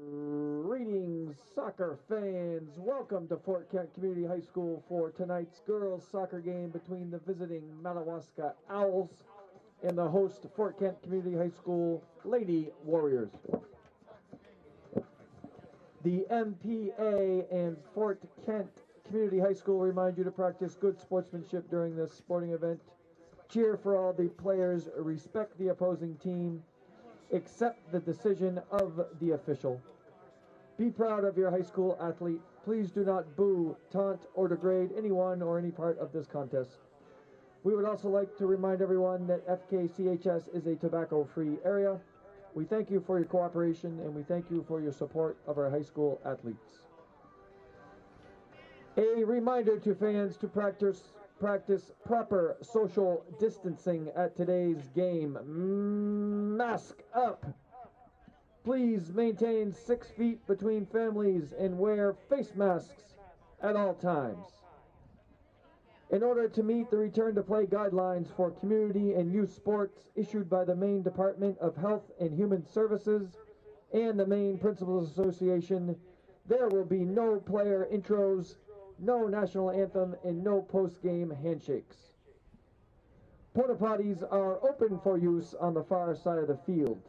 Greetings, soccer fans. Welcome to Fort Kent Community High School for tonight's girls soccer game between the visiting Madawaska Owls and the host Fort Kent Community High School Lady Warriors. The MPA and Fort Kent Community High School remind you to practice good sportsmanship during this sporting event. Cheer for all the players, respect the opposing team, accept the decision of the official. Be proud of your high school athlete. Please do not boo, taunt, or degrade anyone or any part of this contest. We would also like to remind everyone that FKCHS is a tobacco-free area. We thank you for your cooperation and we thank you for your support of our high school athletes. A reminder to fans to practice proper social distancing at today's game. Mask up. Please maintain 6 feet between families and wear face masks at all times. In order to meet the return to play guidelines for community and youth sports issued by the Maine Department of Health and Human Services and the Maine Principals Association, there will be no player intros, no national anthem, and no post-game handshakes. Porta potties are open for use on the far side of the field.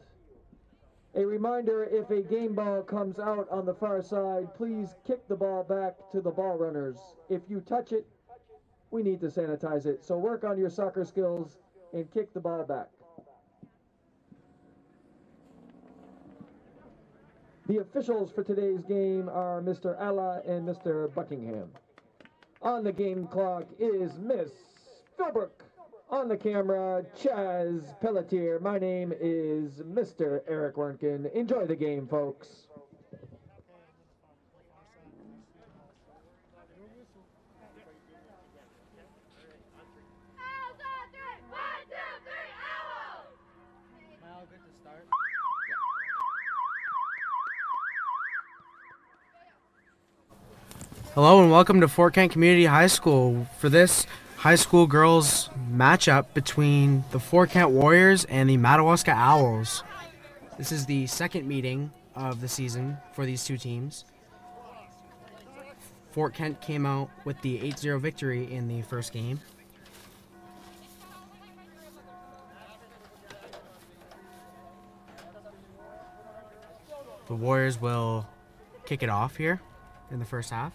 A reminder, if a game ball comes out on the far side, please kick the ball back to the ball runners. If you touch it, we need to sanitize it. So work on your soccer skills and kick the ball back. The officials for today's game are Mr. Alla and Mr. Buckingham. On the game clock is Miss Philbrook. On the camera, Chaz Pelletier. My name is Mr. Eric Wernkin. Enjoy the game, folks. Owls on three! 1, 2, 3, owls! Am I all good to start? Hello and welcome to Fort Kent Community High School for this high school girls matchup between the Fort Kent Warriors and the Madawaska Owls. This is the second meeting of the season for these two teams. Fort Kent came out with the 8-0 victory in the first game. The Warriors will kick it off here in the first half.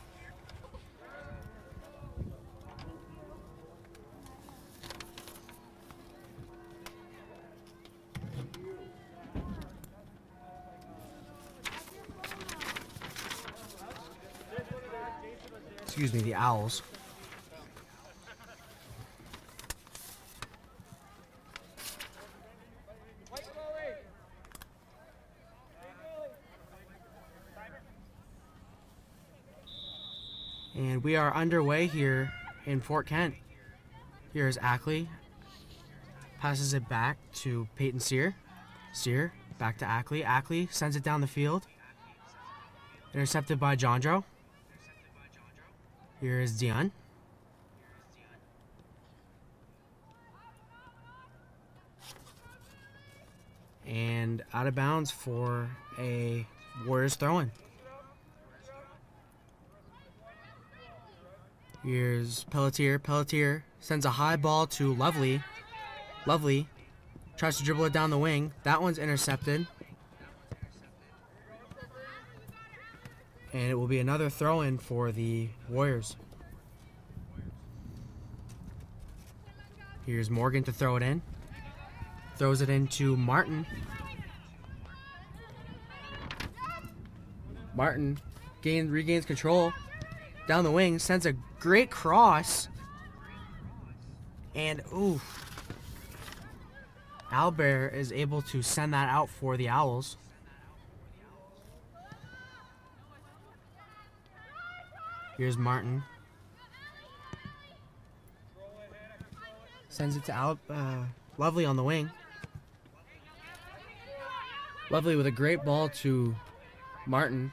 Excuse me, the Owls. And we are underway here in Fort Kent. Here's Ackley. Passes it back to Peyton Sear. Sear back to Ackley. Ackley sends it down the field. Intercepted by Jondro. Here is Dion. And out of bounds for a Warriors throw-in. Here's Pelletier. Pelletier sends a high ball to Lovely. Lovely tries to dribble it down the wing. That one's intercepted. And it will be another throw-in for the Warriors. Here's Morgan to throw it in. Throws it into Martin. Martin regains control. Down the wing, sends a great cross. And, ooh. Albert is able to send that out for the Owls. Here's Martin. Sends it to Lovely on the wing. Lovely with a great ball to Martin.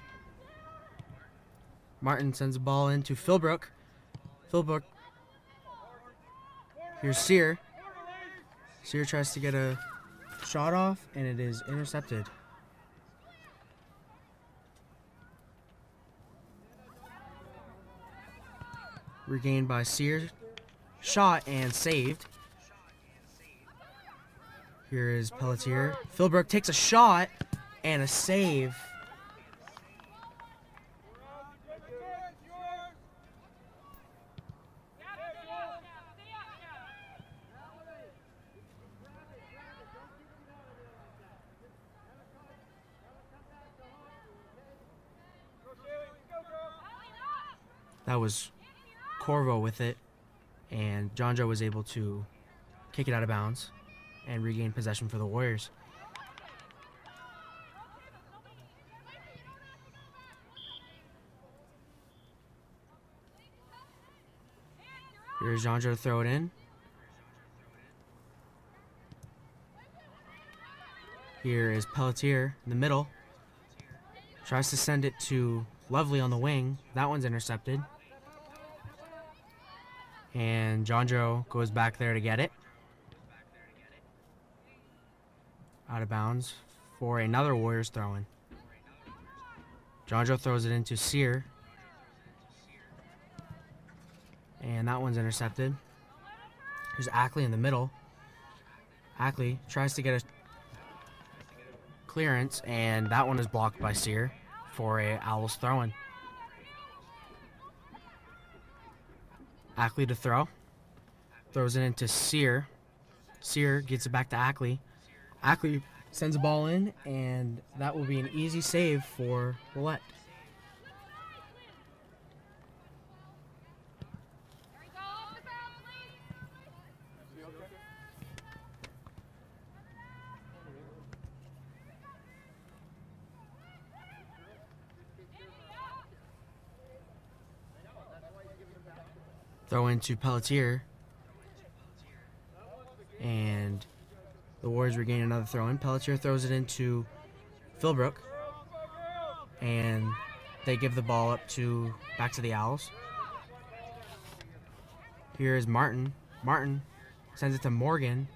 Martin sends a ball into Philbrook. Philbrook. Here's Sear. Sear tries to get a shot off, and it is intercepted. regained by Sear. Shot and saved. Here is Pelletier. Philbrook takes a shot and a save. That was Corvo with it, and John Joe was able to kick it out of bounds and regain possession for the Warriors. Here's John Joe to throw it in. Here is Pelletier in the middle. Tries to send it to Lovely on the wing. That one's intercepted. And John Joe goes back there to get it. Out of bounds for another Warriors throw-in. John Joe throws it into Sear. And that one's intercepted. Here's Ackley in the middle. Ackley tries to get a clearance, and that one is blocked by Sear for a Owls throw-in. Ackley to throw. Throws it into Sear. Sear gets it back to Ackley. Ackley sends the ball in, and that will be an easy save for Willette. Throw into Pelletier. And the Warriors regain another throw in. Pelletier throws it into Philbrook. And they give the ball up back to the Owls. Here is Martin. Martin sends it to Morgan.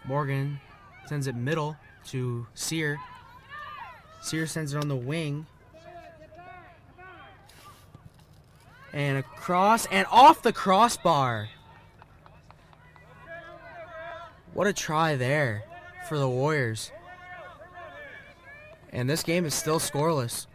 Morgan sends it middle to Sear. Sear sends it on the wing. And across and off the crossbar. What a try there for the Warriors. And this game is still scoreless.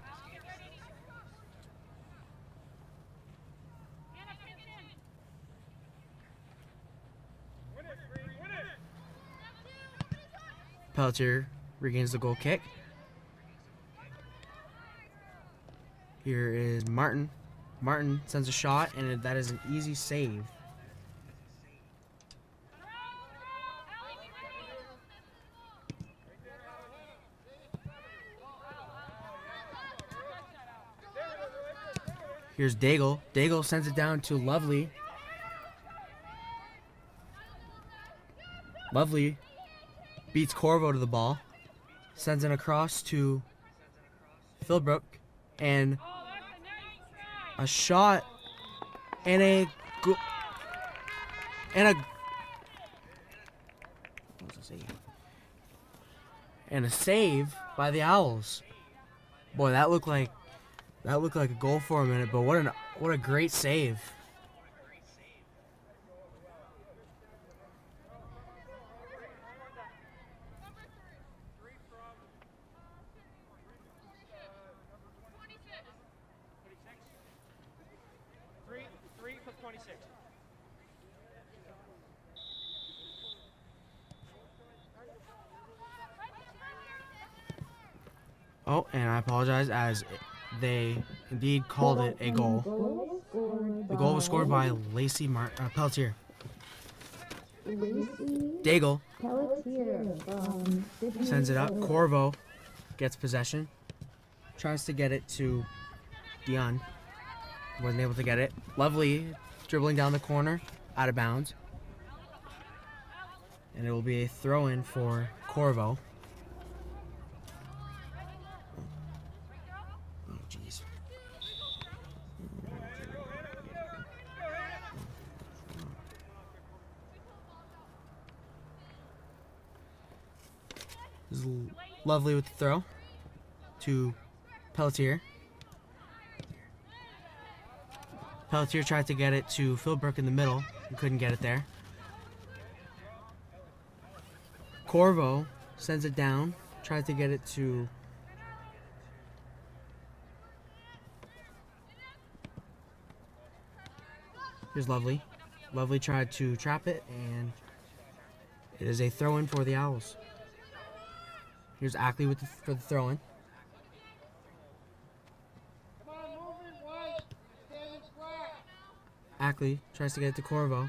Pelletier regains the goal kick. Here is Martin. Martin sends a shot, and that is an easy save. Here's Daigle. Daigle sends it down to Lovely. Lovely beats Corvo to the ball. Sends it across to Philbrook. And a shot and a save by the Owls. Boy, that looked like a goal for a minute, but what a great save. Oh, and I apologize, as they indeed called it a goal. The goal was scored by Lacey Pelletier. Daigle sends it up. Corvo gets possession. Tries to get it to Dion. Wasn't able to get it. Lovely dribbling down the corner, out of bounds. And it will be a throw-in for Corvo. Lovely with the throw to Pelletier. Pelletier tried to get it to Philbrook in the middle and couldn't get it there. Corvo sends it down, tries to get it to here's Lovely. Lovely tried to trap it, and it is a throw-in for the Owls. Here's Ackley with for the throw-in. Ackley tries to get it to Corvo,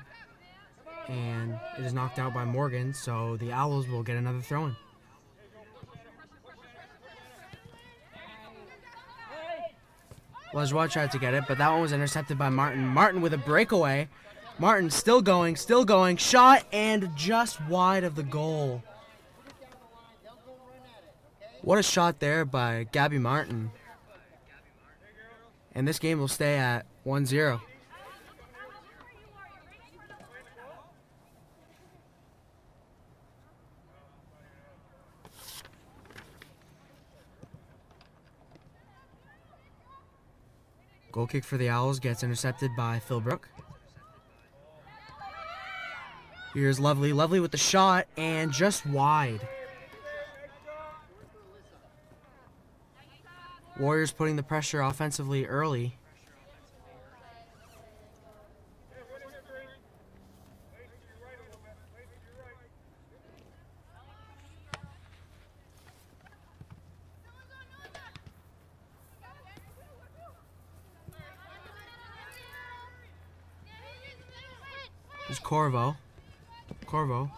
and it is knocked out by Morgan, so the Owls will get another throw-in. Lejoie tried to get it, but that one was intercepted by Martin. Martin with a breakaway. Martin still going, shot, and just wide of the goal. What a shot there by Gabby Martin. And this game will stay at 1-0. Goal kick for the Owls gets intercepted by Philbrook. Here's Lovely. Lovely with the shot, and just wide. Warriors putting the pressure offensively early. Here's Corvo. Corvo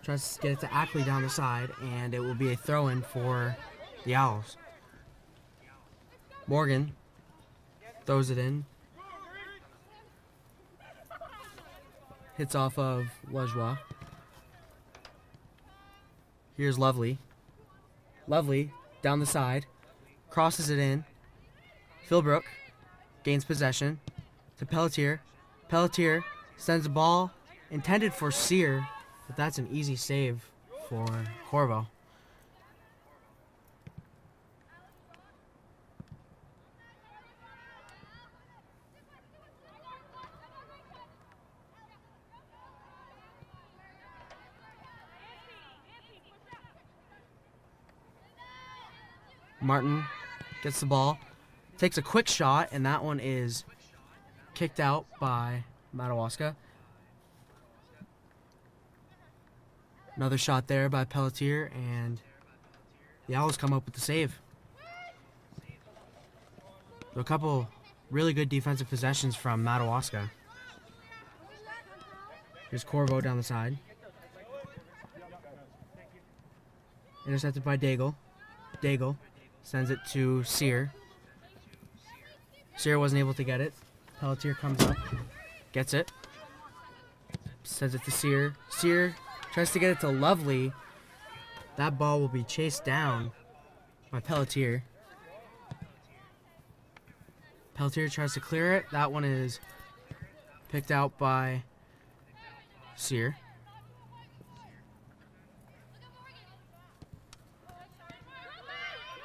tries to get it to Ackley down the side, and it will be a throw-in for the Owls. Morgan throws it in. Hits off of Lejoie. Here's Lovely. Lovely down the side. Crosses it in. Philbrook gains possession to Pelletier. Pelletier sends the ball intended for Sear, but that's an easy save for Corvo. Martin gets the ball, takes a quick shot, and that one is kicked out by Madawaska. Another shot there by Pelletier, and the Owls come up with the save. So a couple really good defensive possessions from Madawaska. Here's Corvo down the side. Intercepted by Daigle. Daigle sends it to Sear. Sear wasn't able to get it. Pelletier comes up, gets it, sends it to Sear. Sear tries to get it to Lovely. That ball will be chased down by Pelletier. Pelletier tries to clear it. That one is picked out by Sear.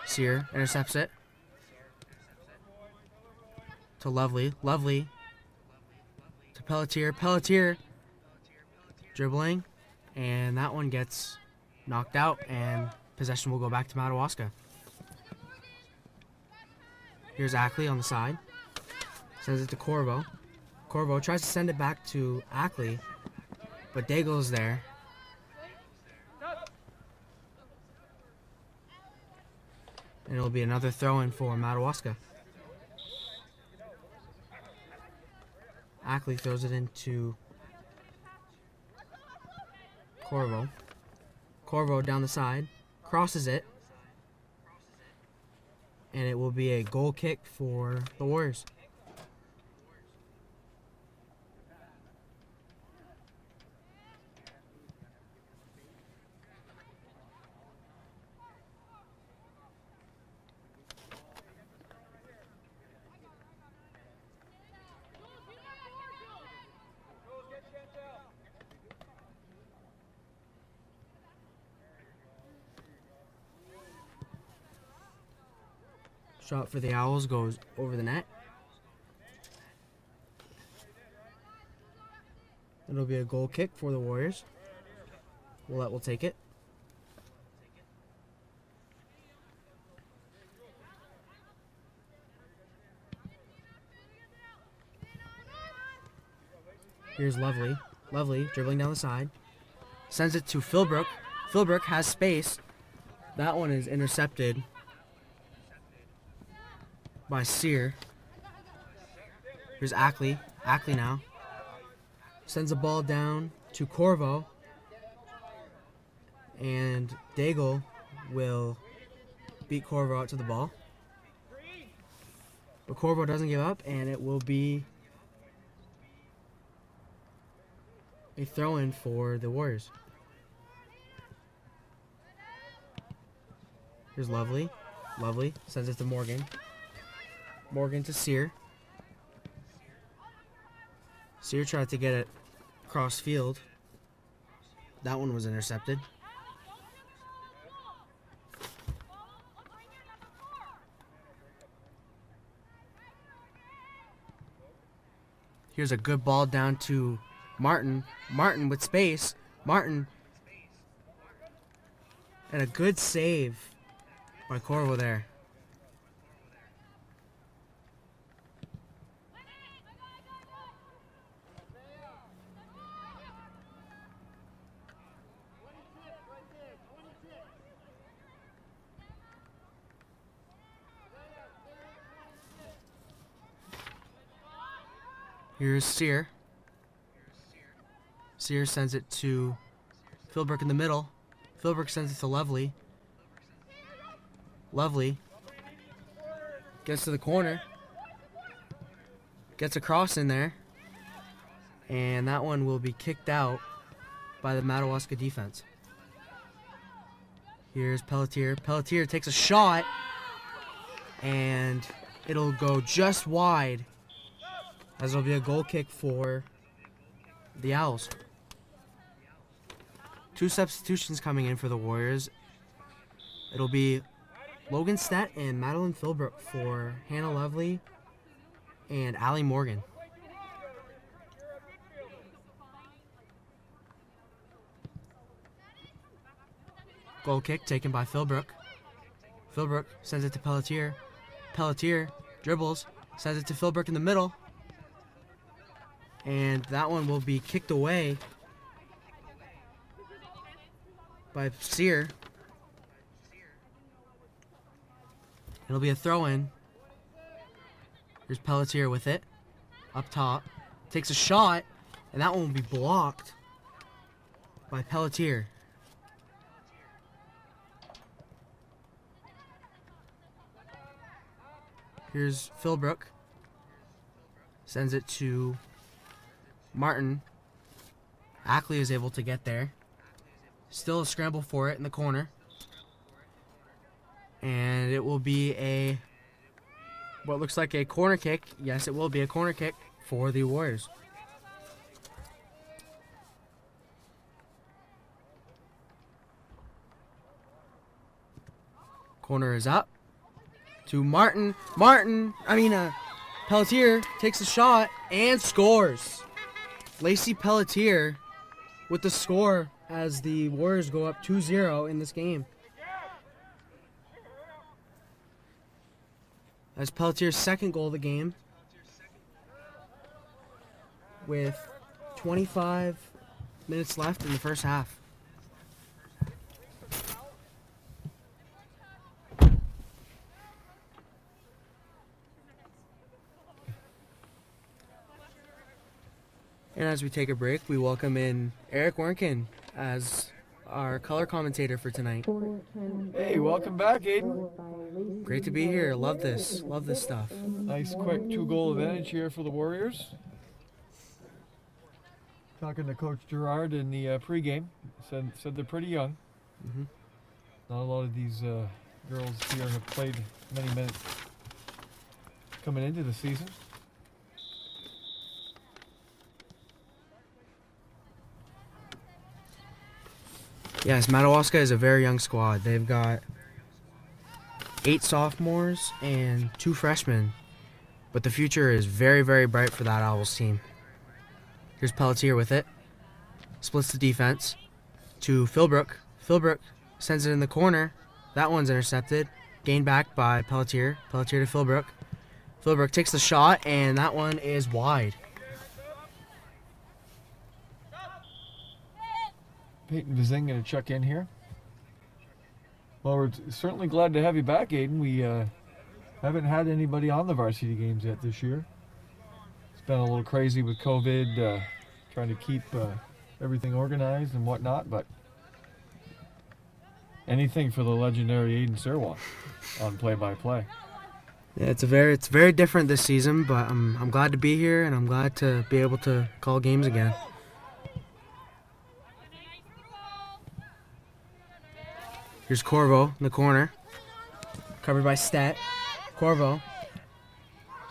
Sear intercepts it to Lovely. Lovely to Pelletier. Pelletier dribbling, and that one gets knocked out, and possession will go back to Madawaska. Here's Ackley on the side. Sends it to Corvo. Corvo tries to send it back to Ackley, but Daigle's there. And it'll be another throw-in for Madawaska. Ackley throws it into Corvo. Corvo down the side, crosses it, and it will be a goal kick for the Warriors. Shot for the Owls goes over the net. It'll be a goal kick for the Warriors. Willette will take it. Here's Lovely. Lovely dribbling down the side. Sends it to Philbrook. Philbrook has space. That one is intercepted by Sear. Here's Ackley. Ackley now. Sends the ball down to Corvo. And Daigle will beat Corvo out to the ball. But Corvo doesn't give up, and it will be a throw-in for the Warriors. Here's Lovely. Lovely sends it to Morgan. Morgan to Sear. Sear tried to get it cross field. That one was intercepted. Here's a good ball down to Martin. Martin with space. Martin. And a good save by Corvo there. Here's Sear. Sear sends it to Philbrook in the middle. Philbrook sends it to Lovely. Lovely gets to the corner. Gets a cross in there. And that one will be kicked out by the Madawaska defense. Here's Pelletier. Pelletier takes a shot. And it'll go just wide, as it'll be a goal kick for the Owls. Two substitutions coming in for the Warriors. It'll be Logan Stett and Madeline Philbrook for Hannah Lovely and Allie Morgan. Goal kick taken by Philbrook. Philbrook sends it to Pelletier. Pelletier dribbles, sends it to Philbrook in the middle. And that one will be kicked away by Sear. It'll be a throw-in. Here's Pelletier with it. Up top. Takes a shot, and that one will be blocked by Pelletier. Here's Philbrook. Sends it to Martin. Ackley is able to get there. Still a scramble for it in the corner. And it will be what looks like a corner kick. Yes, it will be a corner kick for the Warriors. Corner is up to Martin. Pelletier takes a shot and scores. Lacey Pelletier with the score as the Warriors go up 2-0 in this game. That's Pelletier's second goal of the game, with 25 minutes left in the first half. And as we take a break, we welcome in Eric Warnken as our color commentator for tonight. Hey, welcome back, Aiden. Great to be here. Love this. Love this stuff. Nice quick 2-goal advantage here for the Warriors. Talking to Coach Gerard in the pregame, said they're pretty young. Mm-hmm. Not a lot of these girls here have played many minutes coming into the season. Yes, Madawaska is a very young squad. They've got 8 sophomores and 2 freshmen. But the future is very, very bright for that Owls team. Here's Pelletier with it. splits the defense to Philbrook. Philbrook sends it in the corner. That one's intercepted. Gained back by Pelletier. Pelletier to Philbrook. Philbrook takes the shot, and that one is wide. Peyton Vizing going to check in here. Well, we're certainly glad to have you back, Aiden. We haven't had anybody on the varsity games yet this year. It's been a little crazy with COVID, trying to keep everything organized and whatnot, but anything for the legendary Aiden Serwa on play-by-play. Yeah, it's very different this season, but I'm glad to be here, and I'm glad to be able to call games again. Here's Corvo in the corner, covered by Stet. Corvo,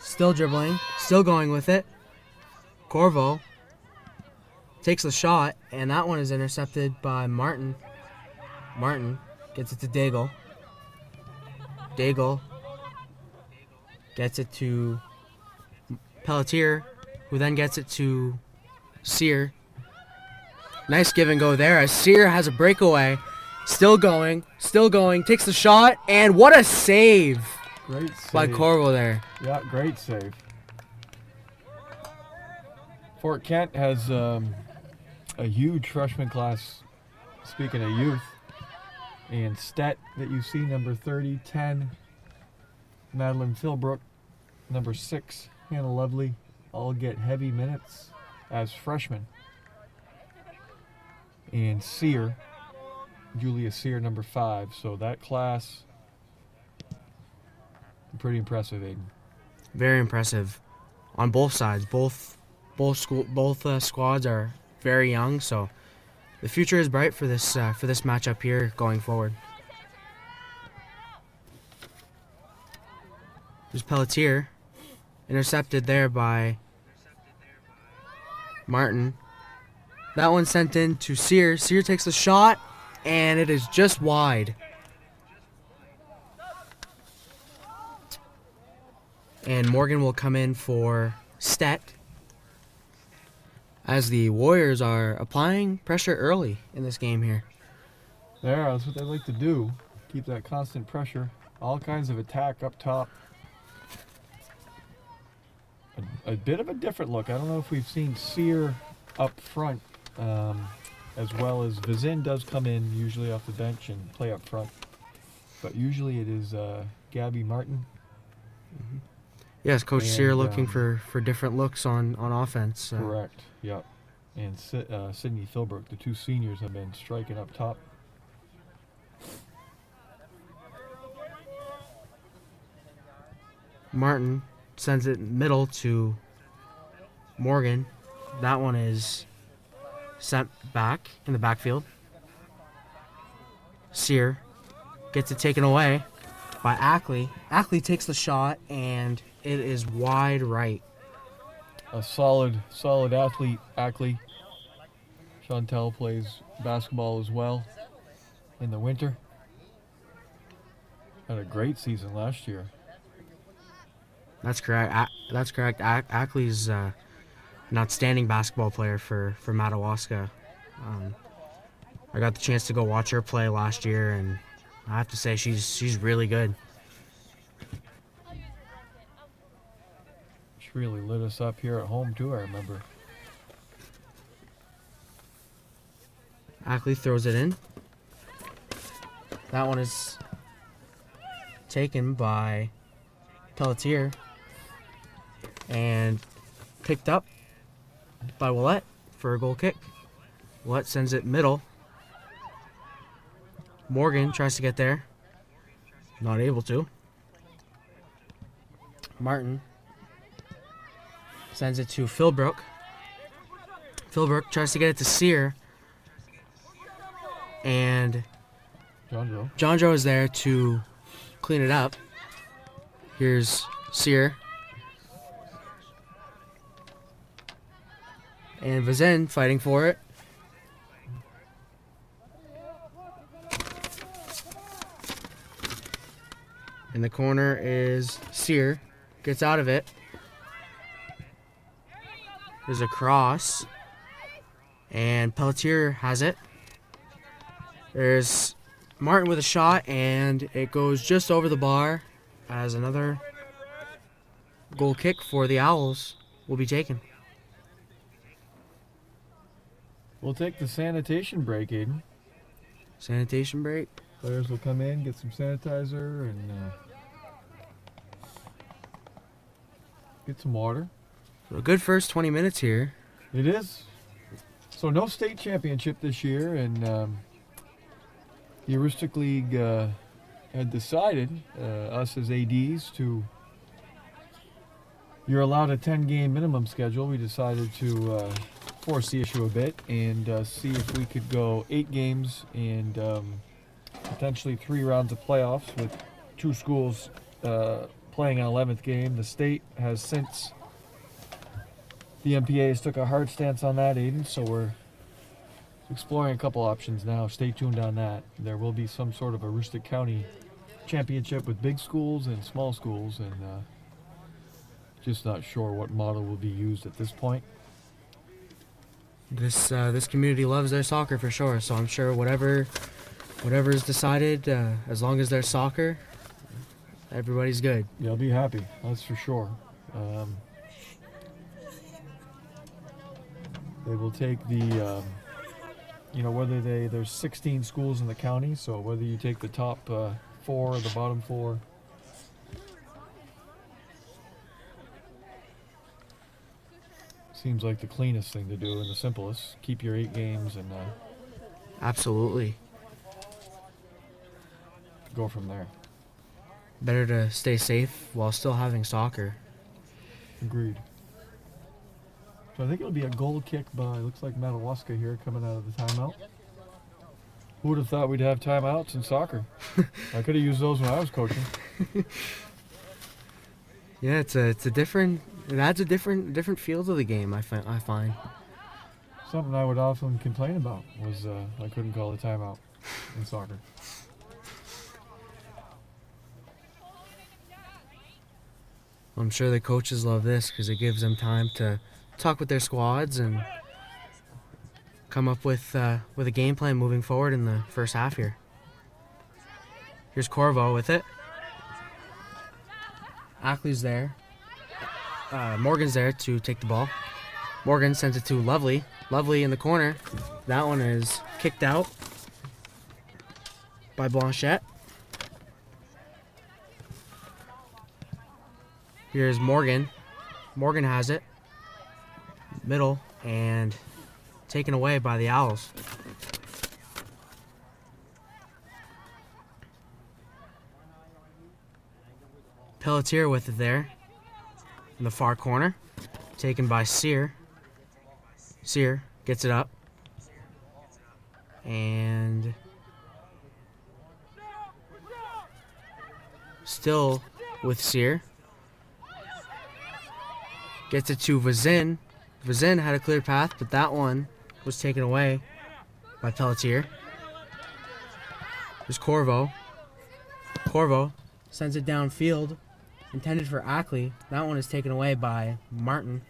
still dribbling, still going with it. Corvo takes the shot, and that one is intercepted by Martin. Martin gets it to Daigle. Daigle gets it to Pelletier, who then gets it to Sear. Nice give and go there as Sear has a breakaway. Still going, takes the shot, and what a save! Great save by Corvo there. Yeah, great save. Fort Kent has a huge freshman class, speaking of youth. And Stet that you see, number 30, 10. Madeline Philbrook, number 6. Hannah Lovely, all get heavy minutes as freshmen. And Sear, Julia Sear, number 5. So that class, pretty impressive, Aiden. Very impressive on both sides. Both squads are very young, so the future is bright for this matchup here going forward. There's Pelletier, intercepted there by Martin. That one sent in to Sear. Sear takes the shot, and it is just wide. And Morgan will come in for Stet, as the Warriors are applying pressure early in this game here. Yeah, that's what they like to do. Keep that constant pressure. All kinds of attack up top. A bit of a different look. I don't know if we've seen Sear up front, as well as Vizin does come in usually off the bench and play up front. But usually it is Gabby Martin. Mm-hmm. Yes, Coach Sear looking for different looks on offense. Correct, yep. And Sydney Philbrook, the two seniors, have been striking up top. Martin sends it middle to Morgan. That one is sent back in the backfield. Sear gets it taken away by Ackley. Ackley takes the shot, and it is wide right. A solid athlete, Ackley. Chantel plays basketball as well in the winter. Had a great season last year. That's correct. That's correct. Ackley's an outstanding basketball player for Madawaska. I got the chance to go watch her play last year, and I have to say she's really good. She really lit us up here at home too, I remember. Ackley throws it in. That one is taken by Pelletier and picked up by Willett for a goal kick. Willett sends it middle. Morgan tries to get there. Not able to. Martin sends it to Philbrook. Philbrook tries to get it to Sear. And Johnjo is there to clean it up. Here's Sear. And Vizin fighting for it. In the corner is Sear. Gets out of it. There's a cross. And Pelletier has it. There's Martin with a shot, and it goes just over the bar as another goal kick for the Owls will be taken. We'll take the sanitation break, Aiden. Sanitation break. Players will come in, get some sanitizer, and get some water. A good first 20 minutes here. It is. So no state championship this year, and the Heuristic League had decided, us as ADs, you're allowed a 10-game minimum schedule. We decided to force the issue a bit and see if we could go 8 games and potentially 3 rounds of playoffs with 2 schools playing an 11th game. The state has since, the MPAs took a hard stance on that, Aiden, so we're exploring a couple options now. Stay tuned on that. There will be some sort of a Aroostook County championship with big schools and small schools, and just not sure what model will be used at this point. This community loves their soccer for sure, so I'm sure whatever is decided, as long as there's soccer, everybody's good. You'll be happy, that's for sure. They will take the, whether there's 16 schools in the county, so whether you take the top 4 or the bottom 4. Seems like the cleanest thing to do and the simplest. Keep your 8 games and Absolutely. go from there. Better to stay safe while still having soccer. Agreed. So I think it'll be a goal kick by, looks like Madawaska here coming out of the timeout. Who would have thought we'd have timeouts in soccer? I could have used those when I was coaching. Yeah, it adds a different feel to the game, I find. Something I would often complain about was I couldn't call a timeout in soccer. I'm sure the coaches love this because it gives them time to talk with their squads and come up with a game plan moving forward in the first half here. Here's Corvo with it. Ackley's there. Morgan's there to take the ball. Morgan sends it to Lovely. Lovely in the corner. That one is kicked out by Blanchette. Here's Morgan. Morgan has it. Middle and taken away by the Owls. Pelletier with it there in the far corner. Taken by Sear. Sear gets it up. And still with Sear. Gets it to Vazin. Vazin had a clear path, but that one was taken away by Pelletier. There's Corvo. Corvo sends it downfield, intended for Ackley. That one is taken away by Martin.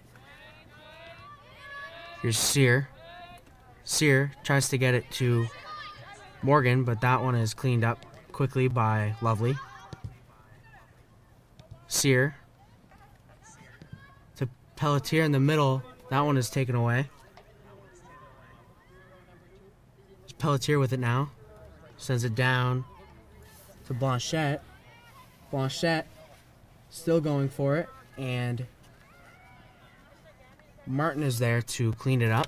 Here's Sear. Sear tries to get it to Morgan, but that one is cleaned up quickly by Lovely. Sear to Pelletier in the middle. That one is taken away. There's Pelletier with it now. Sends it down to Blanchette. Blanchette still going for it, and Martin is there to clean it up.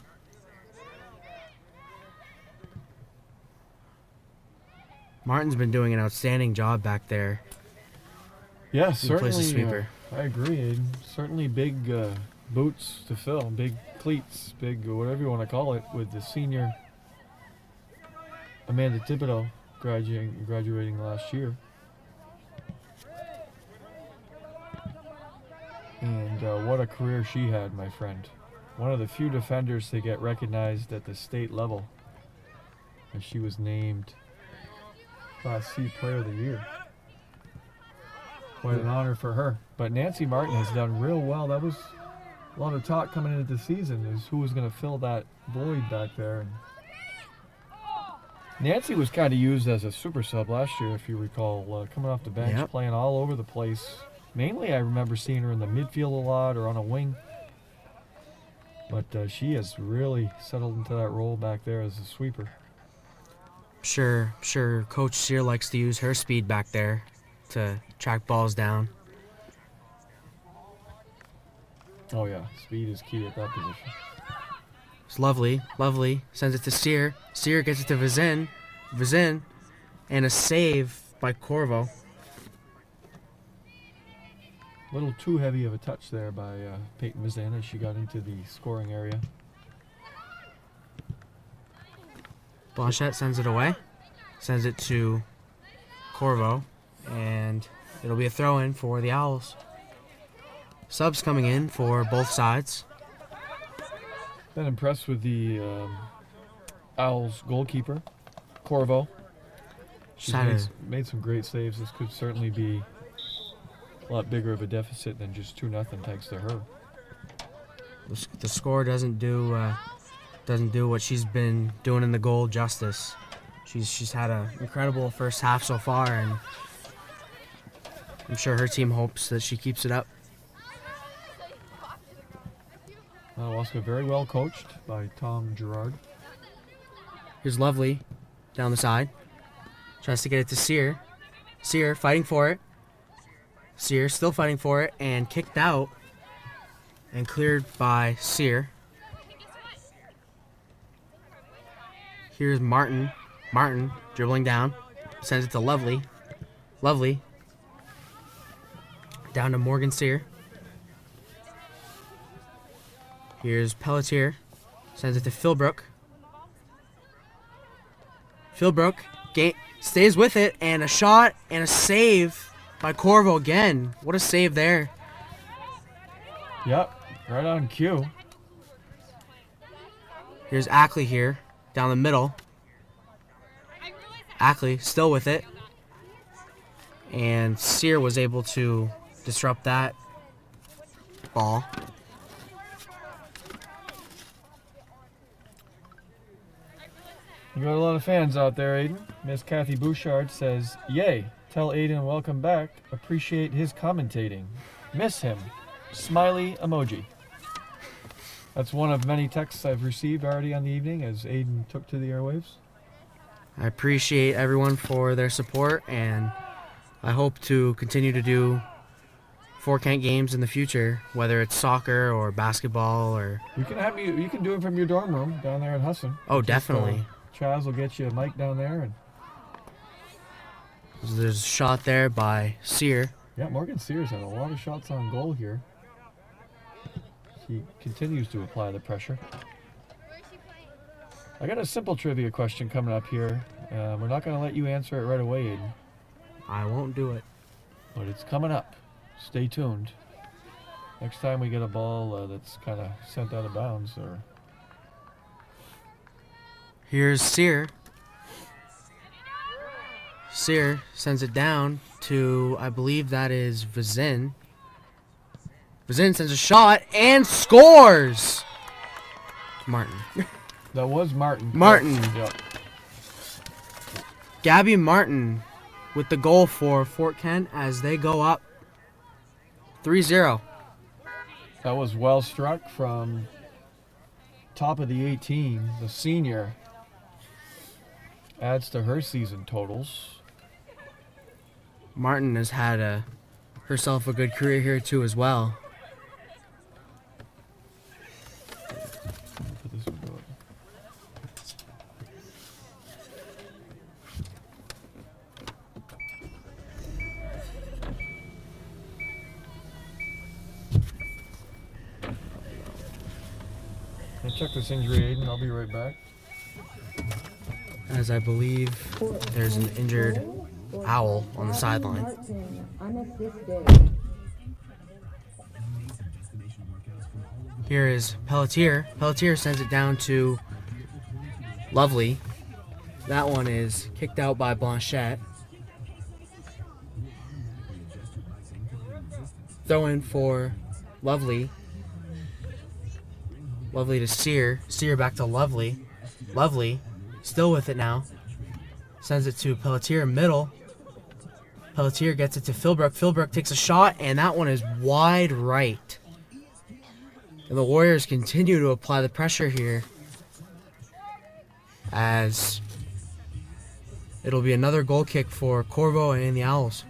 Martin's been doing an outstanding job back there. Yeah, He plays the certainly. sweeper. I agree, Aiden. Certainly big boots to fill, big cleats, big whatever you want to call it, with the senior Amanda Thibodeau graduating last year. And what a career she had, my friend. One of the few defenders to get recognized at the state level. And she was named Class C Player of the Year. Quite an honor for her. But Nancy Martin has done real well. That was a lot of talk coming into the season is who was going to fill that void back there. And Nancy was kind of used as a super sub last year, if you recall, coming off the bench, Yep. playing all over the place. Mainly, I remember seeing her in the midfield a lot or on a wing. But she has really settled into that role back there as a sweeper. Sure, Coach Sear likes to use her speed back there to track balls down. Oh yeah, speed is key at that position. It's lovely. Sends it to Sear. Sear gets it to Vizin. And a save by Corvo. A little too heavy of a touch there by Peyton Vizin as she got into the scoring area. Blanchette sends it away. Sends it to Corvo. And it'll be a throw-in for the Owls. Subs coming in for both sides. Been impressed with the Owls goalkeeper, Corvo. She's made some great saves. This could certainly be a lot bigger of a deficit than just 2-0 thanks to her. The score doesn't do what she's been doing in the goal justice. She's had an incredible first half so far, and I'm sure her team hopes that she keeps it up. Madawaska very well coached by Tom Gerard. Here's Lovely down the side. Tries to get it to Sear. Sear fighting for it. Sear still fighting for it and kicked out and cleared by Sear. Here's Martin. Martin dribbling down. Sends it to Lovely. Lovely. Down to Morgan Sear. Here's Pelletier. Sends it to Philbrook. Philbrook stays with it, and a shot and a save by Corvo again. What a save there. Yep, right on cue. Here's Ackley here, down the middle. Ackley still with it. And Sear was able to disrupt that ball. You got a lot of fans out there, Aiden. Miss Kathy Bouchard says, "Yay, tell Aiden welcome back. Appreciate his commentating. Miss him. Smiley emoji." That's one of many texts I've received already on the evening as Aiden took to the airwaves. I appreciate everyone for their support, and I hope to continue to do Fort Kent games in the future, whether it's soccer or basketball or... You can do it from your dorm room down there in Husson. Oh, definitely. Chaz will get you a mic down there. And there's a shot there by Sear. yeah, Morgan Sears had a lot of shots on goal here. He continues to apply the pressure. I got a simple trivia question coming up here. We're not going to let you answer it right away, Aiden. I won't do it. But it's coming up. Stay tuned. Next time we get a ball that's kind of sent out of bounds. Or Here's Sear. Sear sends it down to, I believe that is Vizin. Vizin sends a shot and scores! Martin. that was Martin. Martin. Yep. Gabby Martin with the goal for Fort Kent as they go up 3-0. That was well struck from top of the 18. The senior adds to her season totals. Martin has had herself a good career here too as well. Put this one away. I'll check this injury, Aiden. I'll be right back. As I believe there's an injured Owl on the sideline. Here is Pelletier. Pelletier sends it down to Lovely. That one is kicked out by Blanchette. Throw in for Lovely. Lovely to Sear. Sear back to Lovely. Lovely, still with it now. Sends it to Pelletier middle. Pelletier gets it to Philbrook. Philbrook takes a shot, and that one is wide right. And the Warriors continue to apply the pressure here, as it'll be another goal kick for Corvo and the Owls.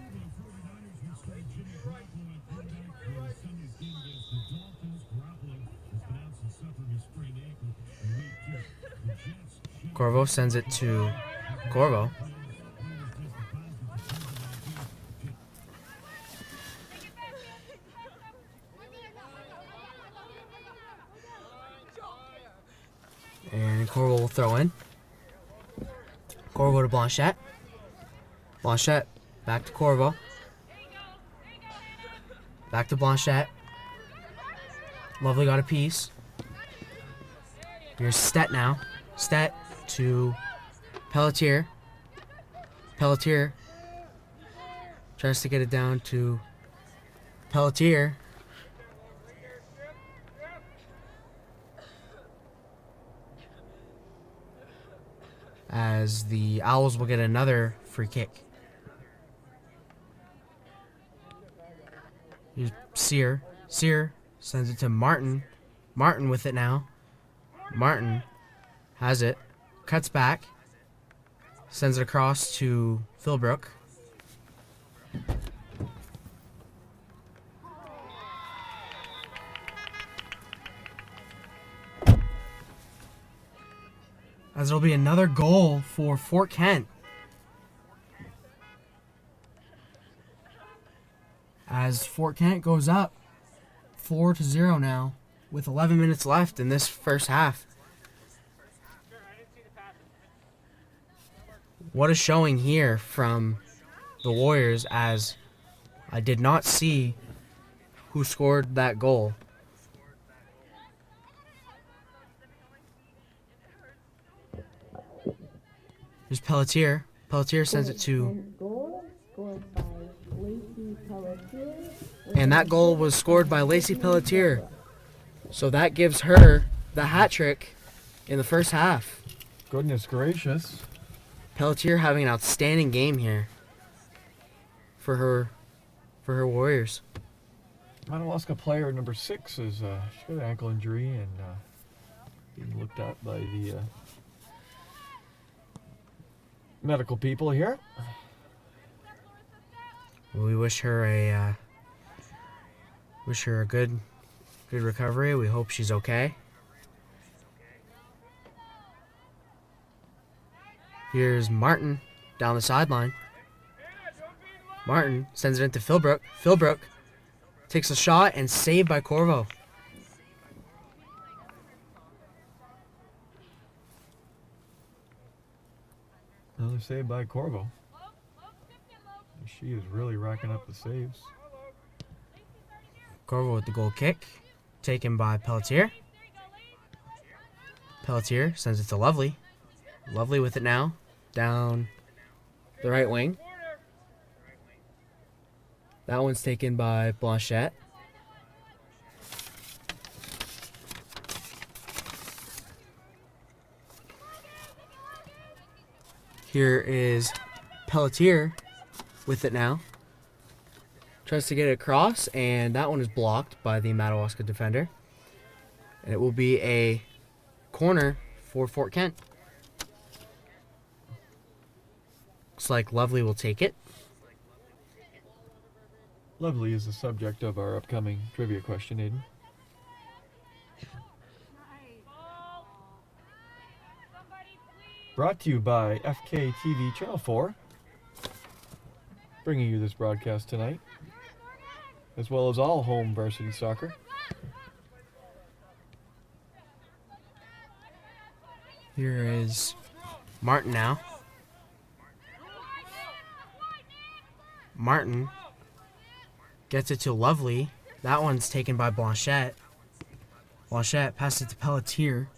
Corvo sends it to Corvo. And Corvo will throw in. Corvo to Blanchette. Blanchette back to Corvo. Back to Blanchette. Lovely got a piece. Here's Stett now. Stett to Pelletier. Pelletier tries to get it down to Pelletier. As the Owls will get another free kick. Here's Sear. Sear sends it to Martin. Martin with it now. Martin has it. Cuts back. Sends it across to Philbrook. As it'll be another goal for Fort Kent. As Fort Kent goes up 4-0 now with 11 minutes left in this first half. What a showing here from the Warriors, as I did not see who scored that goal. Here's Pelletier. Pelletier sends it to... And that goal was scored by Lacey Pelletier. So that gives her the hat trick in the first half. Goodness gracious. Pelletier having an outstanding game here for her Warriors. Madawaska player number 6 is she got an ankle injury and being looked at by the medical people here. We wish her a good recovery. We hope she's okay. Here's Martin down the sideline. Martin sends it into Philbrook. Philbrook takes a shot and saved by Corvo. Another save by Corvo. She is really racking up the saves. Corvo with the goal kick, taken by Pelletier. Pelletier sends it to Lovely. Lovely with it now, down the right wing. That one's taken by Blanchette. Here is Pelletier with it now. Tries to get it across, and that one is blocked by the Madawaska defender. And it will be a corner for Fort Kent. Looks like Lovely will take it. Lovely is the subject of our upcoming trivia question, Aiden. Brought to you by FKTV Channel 4. Bringing you this broadcast tonight, as well as all home varsity soccer. Here is Martin now. Martin gets it to Lovely. That one's taken by Blanchette. Blanchette passes it to Pelletier.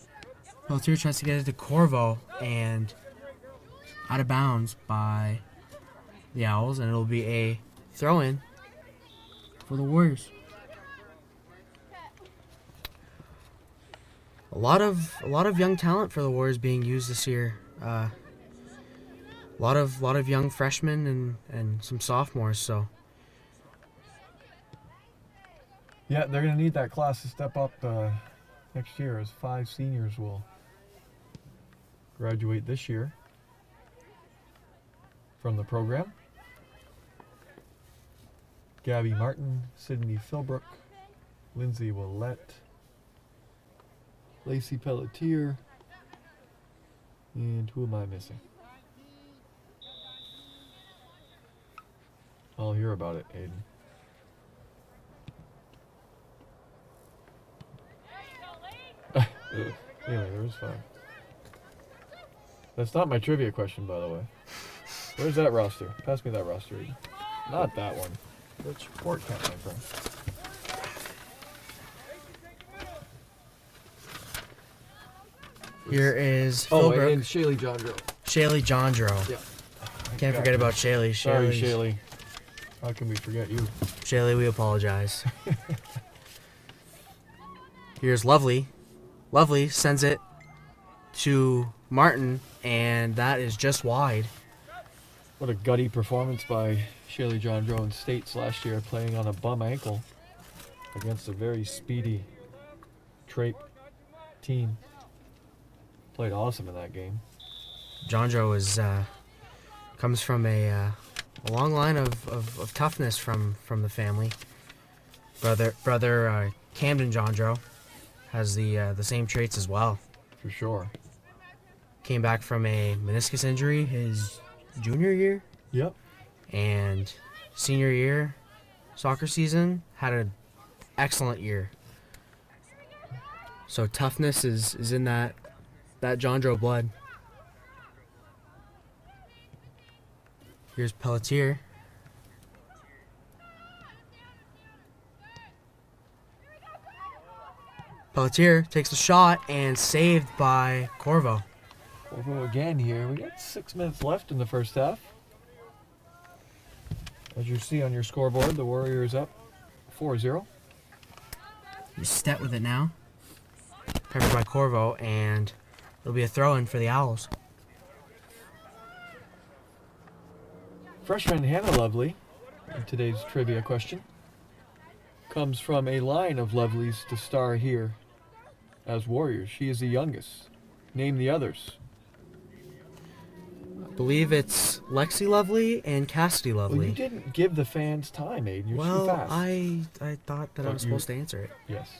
Pelletier tries to get it to Corvo, and out of bounds by the Owls, and it'll be a throw-in for the Warriors. a lot of young talent for the Warriors being used this year. A lot of young freshmen and some sophomores. So Yeah, they're going to need that class to step up next year, as 5 seniors will graduate this year from the program. Gabby Martin, Sydney Philbrook, Lindsay Willette, Lacey Pelletier, and who am I missing? I'll hear about it, Aiden. Anyway, there was 5. That's not my trivia question, by the way. Where's that roster? Pass me that roster, Aiden. Not that one. Which Fort Kent am I from? here is Oh, Philbrook. and Shaylee Jondro. Shaylee Jondro. Yeah. Can't forget about Shaylee. Sorry, Shaylee's- Shaylee. How can we forget you? Shaylee, we apologize. Here's Lovely. Lovely sends it to Martin, and that is just wide. What a gutty performance by Shaylee Jondro in States last year, playing on a bum ankle against a very speedy Trape team. Played awesome in that game. Jondro is comes from a long line of toughness from the family. Brother Camden Jondro has the same traits as well. For sure. Came back from a meniscus injury his junior year, Yep. and senior year soccer season had an excellent year. So toughness is in that Jondro blood. Here's Pelletier. Pelletier takes a shot and saved by Corvo. Corvo again here. We got 6 minutes left in the first half. As you see on your scoreboard, the Warriors up 4-0. He's Stet with it now. Covered by Corvo, and it'll be a throw-in for the Owls. Freshman Hannah Lovely, in today's trivia question, comes from a line of Lovelies to star here as Warriors. She is the youngest. Name the others. I believe it's Lexi Lovely and Cassidy Well, Lovely. you didn't give the fans time, Aiden. You're too fast. I thought that I But was supposed to answer it. Yes,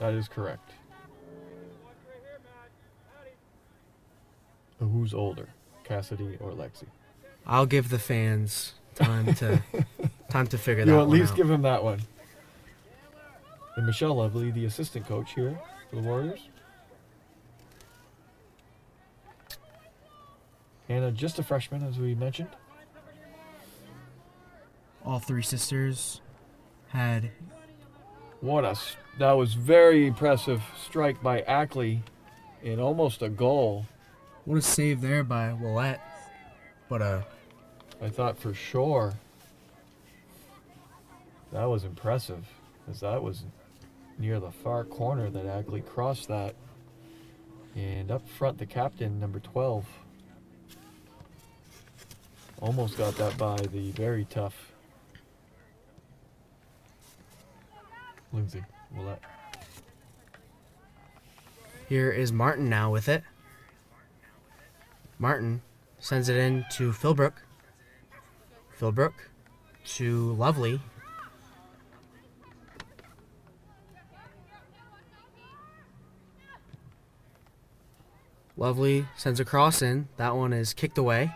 that is correct. Who's older, Cassidy or Lexi? I'll give the fans time to figure that You'll one at least out. give him that one. And Michelle Lovely, the assistant coach here for the Warriors. Hannah, just a freshman, as we mentioned. All 3 sisters had That was very impressive strike by Ackley and almost a goal. what a save there by Willette. But I thought for sure that was impressive, as that was near the far corner that Ackley crossed that. And up front, the captain, number 12, almost got that by the very tough Lindsay Willette. here is Martin now with it. Martin sends it in to Philbrook. Philbrook to Lovely. Lovely sends a cross in. That one is kicked away.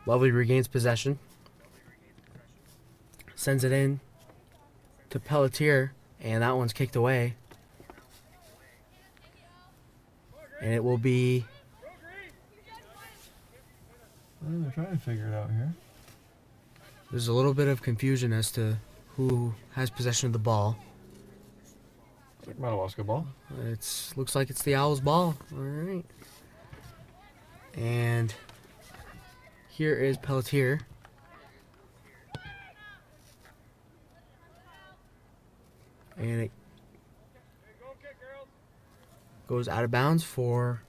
Lovely regains possession. Sends it in to Pelletier, and that one's kicked away. And it will be... They're trying to figure it out here. There's a little bit of confusion as to who has possession of the ball. It's like Madawaska ball. Looks like it's the Owls' ball. All right. And here is Pelletier. And it goes out of bounds for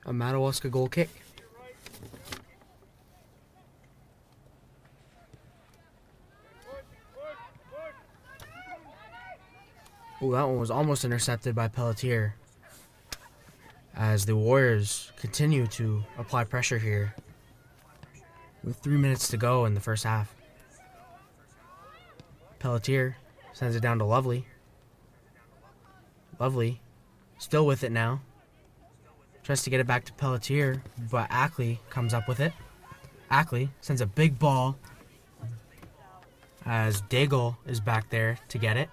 a Madawaska goal kick. Oh, that one was almost intercepted by Pelletier, as the Warriors continue to apply pressure here with 3 minutes to go in the first half. Pelletier sends it down to Lovely. Lovely still with it now. Tries to get it back to Pelletier, but Ackley comes up with it. Ackley sends a big ball as Daigle is back there to get it.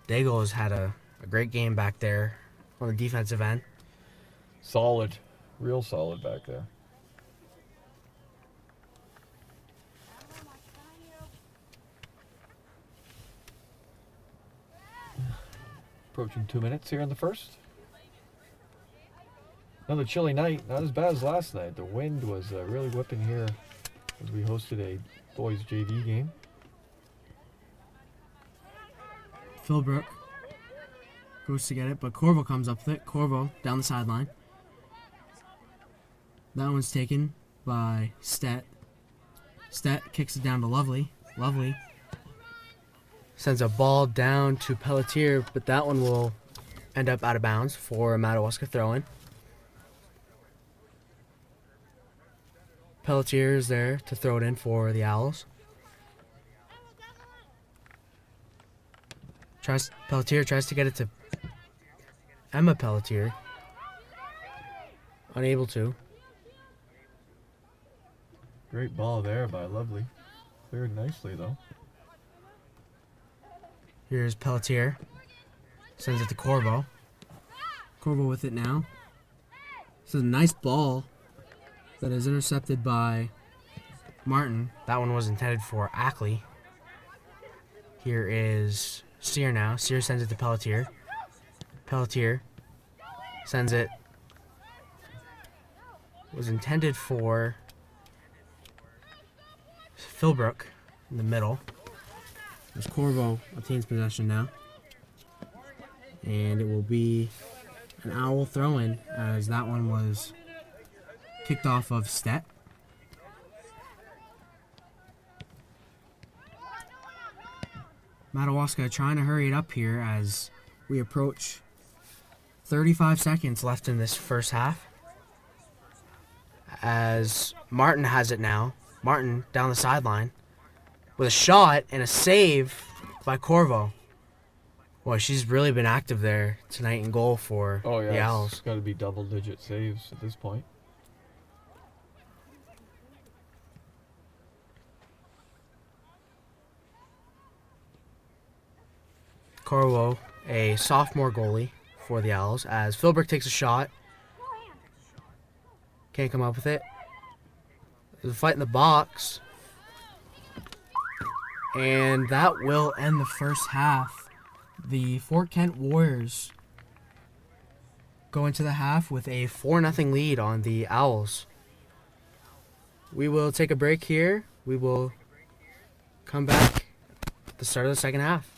Daigle has had a great game back there on the defensive end. Solid. Real solid back there. Approaching 2 minutes here in the first. Another chilly night. Not as bad as last night. The wind was really whipping here as we hosted a boys JV game. Philbrook goes to get it, but Corvo comes up with it. Corvo down the sideline. That one's taken by Stet. Stet kicks it down to Lovely. Lovely sends a ball down to Pelletier, but that one will end up out of bounds for a Madawaska throw-in. Pelletier is there to throw it in for the Owls. Pelletier tries to get it to Emma Pelletier. Unable to. Great ball there by Lovely. Cleared nicely though. Here's Pelletier. Sends it to Corvo. Corvo with it now. This is a nice ball that is intercepted by Martin. That one was intended for Ackley. Here is Sear now. Sear sends it to Pelletier. Pelletier sends it. Was intended for Philbrook in the middle. There's Corvo obtains possession now. And it will be an Owl throw-in, as that one was kicked off of Stet. Madawaska trying to hurry it up here as we approach 35 seconds left in this first half. As Martin has it now. Martin down the sideline with a shot and a save by Corvo. Boy, she's really been active there tonight in goal for the Owls. It's got to be double-digit saves at this point. Corvo, a sophomore goalie for the Owls, as Philbrook takes a shot. Can't come up with it. There's a fight in the box. And that will end the first half. The Fort Kent Warriors go into the half with a 4-0 lead on the Owls. We will take a break here. We will come back at the start of the second half.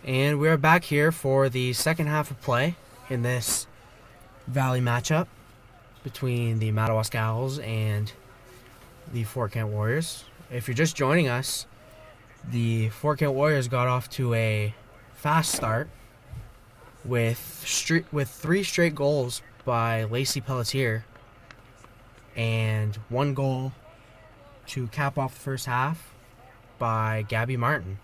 And we're back here for the second half of play in this Valley matchup between the Madawaska Owls and the Fort Kent Warriors. If you're just joining us, the Fort Kent Warriors got off to a fast start with 3 straight goals by Lacey Pelletier and 1 goal to cap off the first half by Gabby Martin.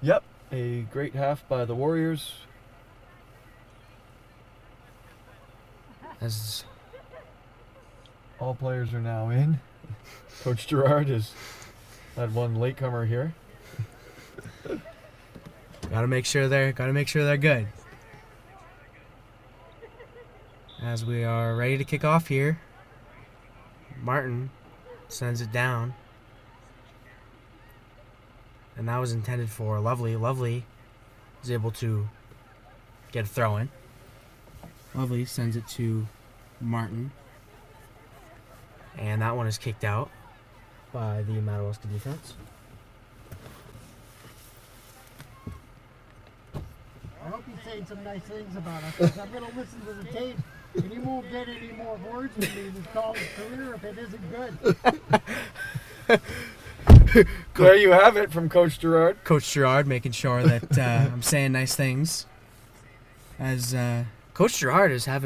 Yep, a great half by the Warriors. As all players are now in. Coach Gerard has had one latecomer here. gotta make sure they're good. As we are ready to kick off here, Martin sends it down. And that was intended for Lovely. Lovely is able to get a throw in. Lovely sends it to Martin. And that one is kicked out by the Madawaska defense. I hope he's saying some nice things about us, 'cause I'm going to listen to the tape, and he won't get any more words with me in his college career if it isn't good. There you have it from Coach Gerard. Coach Gerard making sure that I'm saying nice things. As Coach Gerard is he's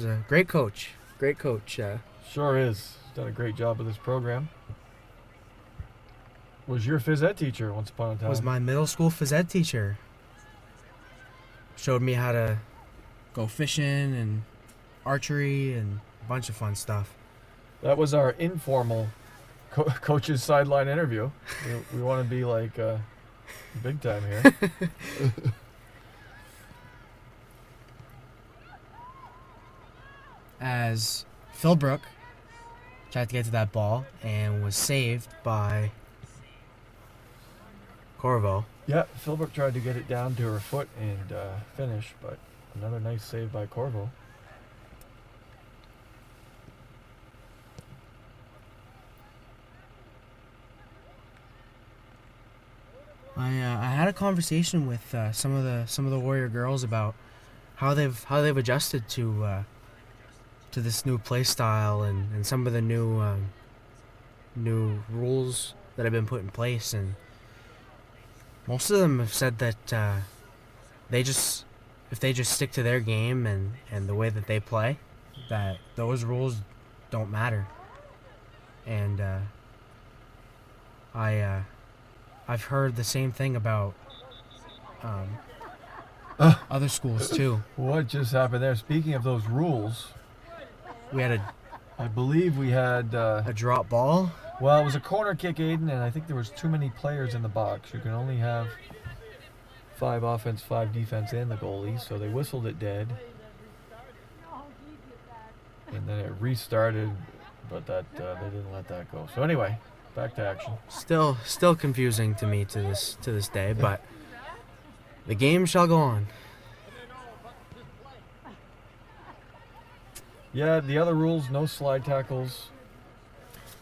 a great coach. Great coach. Sure is. He's done a great job with this program. Was your phys ed teacher once upon a time. Was my middle school phys ed teacher. Showed me how to go fishing and archery and a bunch of fun stuff. That was our informal coach's sideline interview. We want to be like big time here. As Philbrook tried to get to that ball and was saved by Corvo. Yeah, Philbrook tried to get it down to her foot and finish, but another nice save by Corvo. I had a conversation with some of the Warrior girls about how they've adjusted to this new play style and some of the new rules that have been put in place, and most of them have said that if they just stick to their game and the way that they play, that those rules don't matter. And I've heard the same thing about other schools too. What just happened there? Speaking of those rules, I believe we had a drop ball. Well, it was a corner kick, Aiden, and I think there was too many players in the box. You can only have 5 offense, 5 defense, and the goalie, so they whistled it dead. And then it restarted, but they didn't let that go. So anyway, back to action. Still confusing to me to this day, but the game shall go on. Yeah, the other rules: no slide tackles,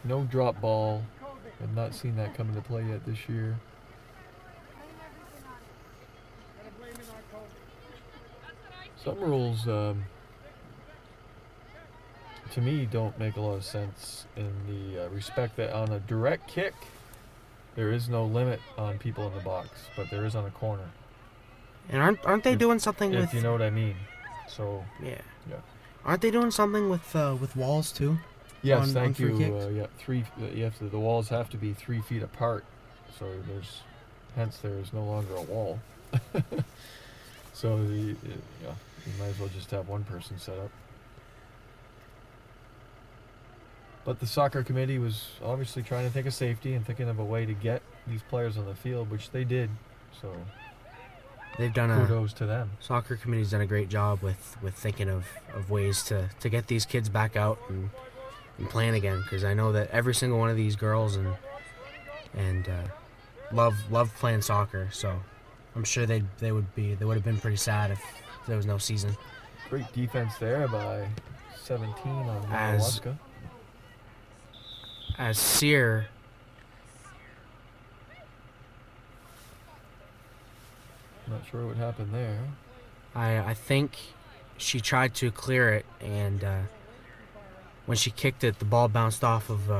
no drop ball. I've not seen that come into play yet this year. Some rules, to me, don't make a lot of sense in the respect that on a direct kick, there is no limit on people in the box, but there is on a corner. And aren't they doing something with? If you know what I mean. So yeah. Yeah. Aren't they doing something with walls too? Yes, on thank free you. kicks? The walls have to be 3 feet apart, so hence there is no longer a wall. So you might as well just have one person set up. But the soccer committee was obviously trying to think of safety and thinking of a way to get these players on the field, which they did. So They've done kudos to them. Soccer committee's done a great job with thinking of ways to get these kids back out and playing again, because I know that every single one of these girls and love playing soccer. So I'm sure they would have been pretty sad if there was no season. Great defense there by 17 on Madawaska. As Sear Not sure what happened there. I think she tried to clear it, and when she kicked it, the ball bounced off of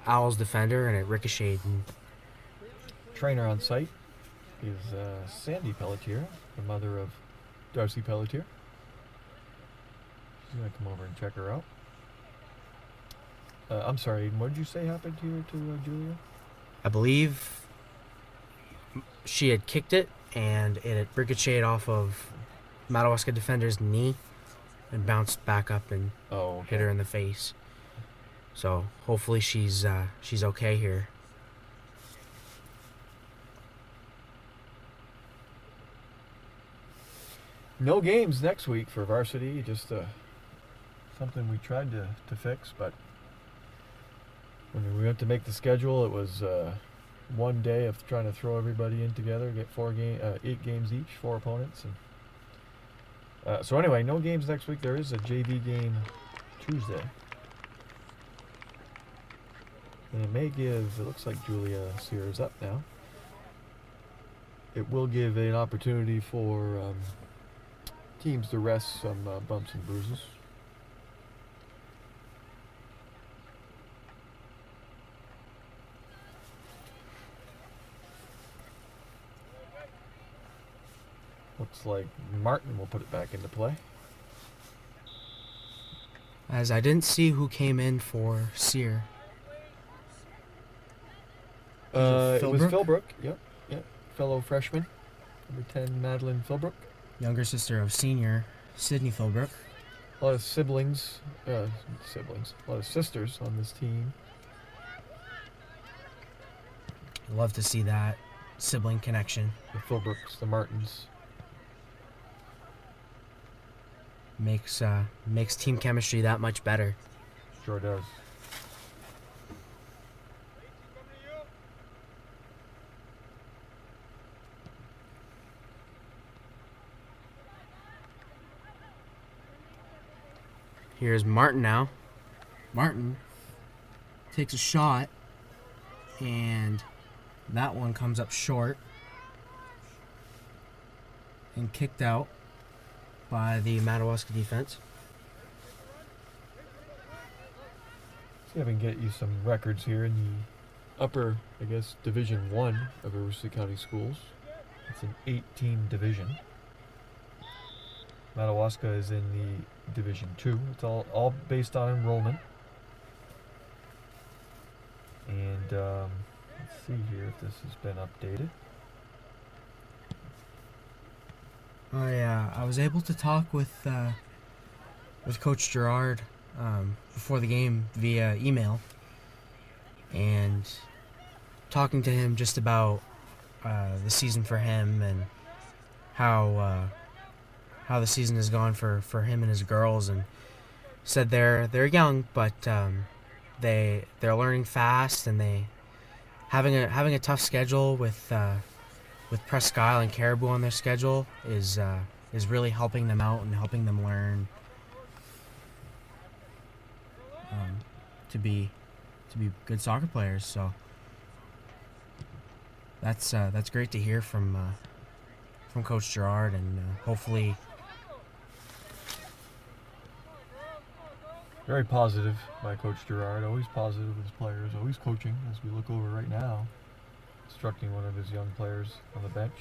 Owl's defender, and it ricocheted. And Trainer on site is Sandy Pelletier, the mother of Darcy Pelletier. She's going to come over and check her out. I'm sorry, what did you say happened here to Julia? I believe she had kicked it, and it had ricocheted off of Madawaska defender's knee and bounced back up and hit her in the face. So hopefully she's okay here. No games next week for Varsity, just something we tried to fix, but when we went to make the schedule, it was one day of trying to throw everybody in together, get 8 games each, 4 opponents. And so anyway, no games next week. There is a JV game Tuesday. And it may give, it looks like Julia Sear is up now. It will give an opportunity for teams to rest some bumps and bruises. Looks like Martin will put it back into play. As I didn't see who came in for Sear. It was Philbrook, yep, fellow freshman, number 10, Madeline Philbrook. Younger sister of senior Sydney Philbrook. A lot of siblings, a lot of sisters on this team. Love to see that sibling connection. The Philbrooks, the Martins. Makes team chemistry that much better. Sure does. Here's Martin now. Martin takes a shot, and that one comes up short and kicked out by the Madawaska defense. See if I can get you some records here in the upper, I guess, Division 1 of Varsity County Schools. It's an 18 division. Madawaska is in the Division 2. It's all based on enrollment. And let's see here if this has been updated. I was able to talk with Coach Gerard before the game via email, and talking to him just about the season for him and how the season has gone for him and his girls, and said they're young, but they're learning fast, and they having a tough schedule with Presque Isle and Caribou on their schedule is really helping them out and helping them learn to be good soccer players. So that's great to hear from Coach Gerard, and hopefully. Very positive by Coach Gerard. Always positive with his players. Always coaching, as we look over right now. Instructing one of his young players on the bench.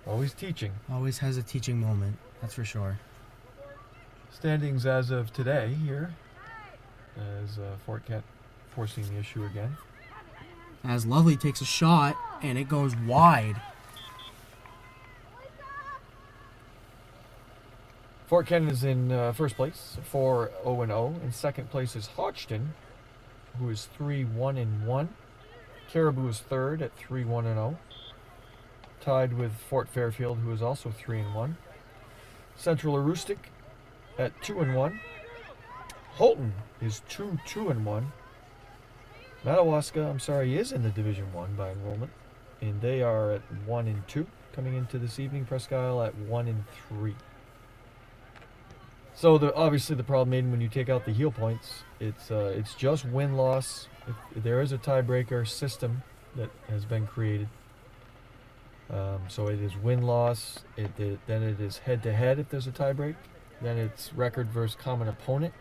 Always teaching. Always has a teaching moment, that's for sure. Standings as of today here, as Fort Kent forcing the issue again. As Lovely takes a shot, and it goes wide. Fort Kent is in first place, 4-0-0. In second place is Hodgson, who is 3-1-1. Caribou is third at 3-1-0. Tied with Fort Fairfield, who is also 3-1. Central Aroostook at 2-1. Holton is 2-2-1. Madawaska, is in the Division 1 by enrollment, and they are at 1-2 coming into this evening. Presque Isle at 1-3. So obviously the problem made when you take out the heel points, it's just win-loss. There is a tiebreaker system that has been created. So it is win-loss. Then it is head-to-head if there's a tiebreak. Then it's record versus common opponent.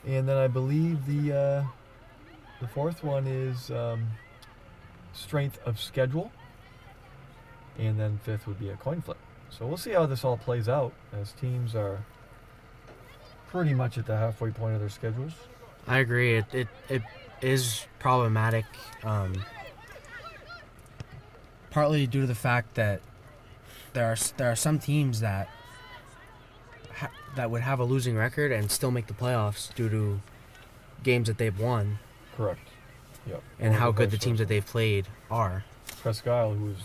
And then I believe the fourth one is strength of schedule. And then fifth would be a coin flip. So we'll see how this all plays out as teams are pretty much at the halfway point of their schedules. I agree. It is problematic, partly due to the fact that there are some teams that would have a losing record and still make the playoffs due to games that they've won. Correct. Yep. And how good the teams that they've played are. Presque Isle, who is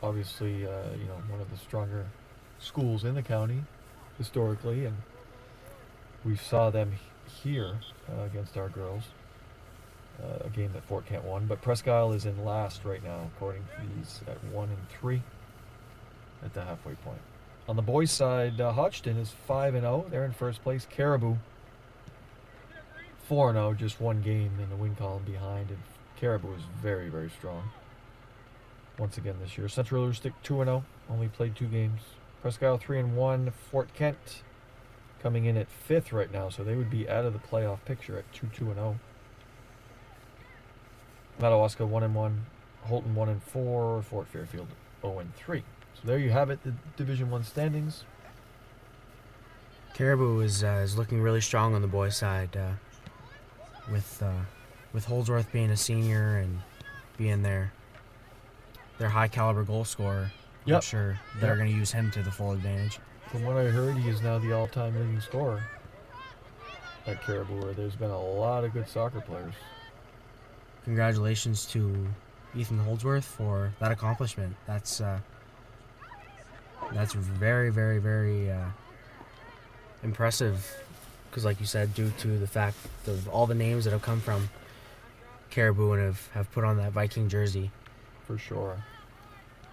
obviously one of the stronger schools in the county historically, and we saw them here against our girls, a game that Fort Kent won. But Presque Isle is in last right now, according to these, at 1-3 at the halfway point. On the boys' side, Hodgson is 5-0. They're in first place. Caribou 4-0, just one game in the win column behind, and Caribou is very, very strong once again this year. Central Illustric 2-0, only played 2 games. Presque Isle 3-1. Fort Kent coming in at 5th right now, so they would be out of the playoff picture at 2-2-0. Madawaska 1-1, Holton 1-4, Fort Fairfield 0-3. So there you have it, the Division 1 standings. Caribou is looking really strong on the boys' side, with Holdsworth being a senior and being their high caliber goal scorer. Yep. I'm sure they're going to use him to the full advantage. From what I heard, he is now the all-time leading scorer at Caribou, where there's been a lot of good soccer players. Congratulations to Ethan Holdsworth for that accomplishment. That's very, very, very impressive, because like you said, due to the fact of all the names that have come from Caribou and have put on that Viking jersey. For sure.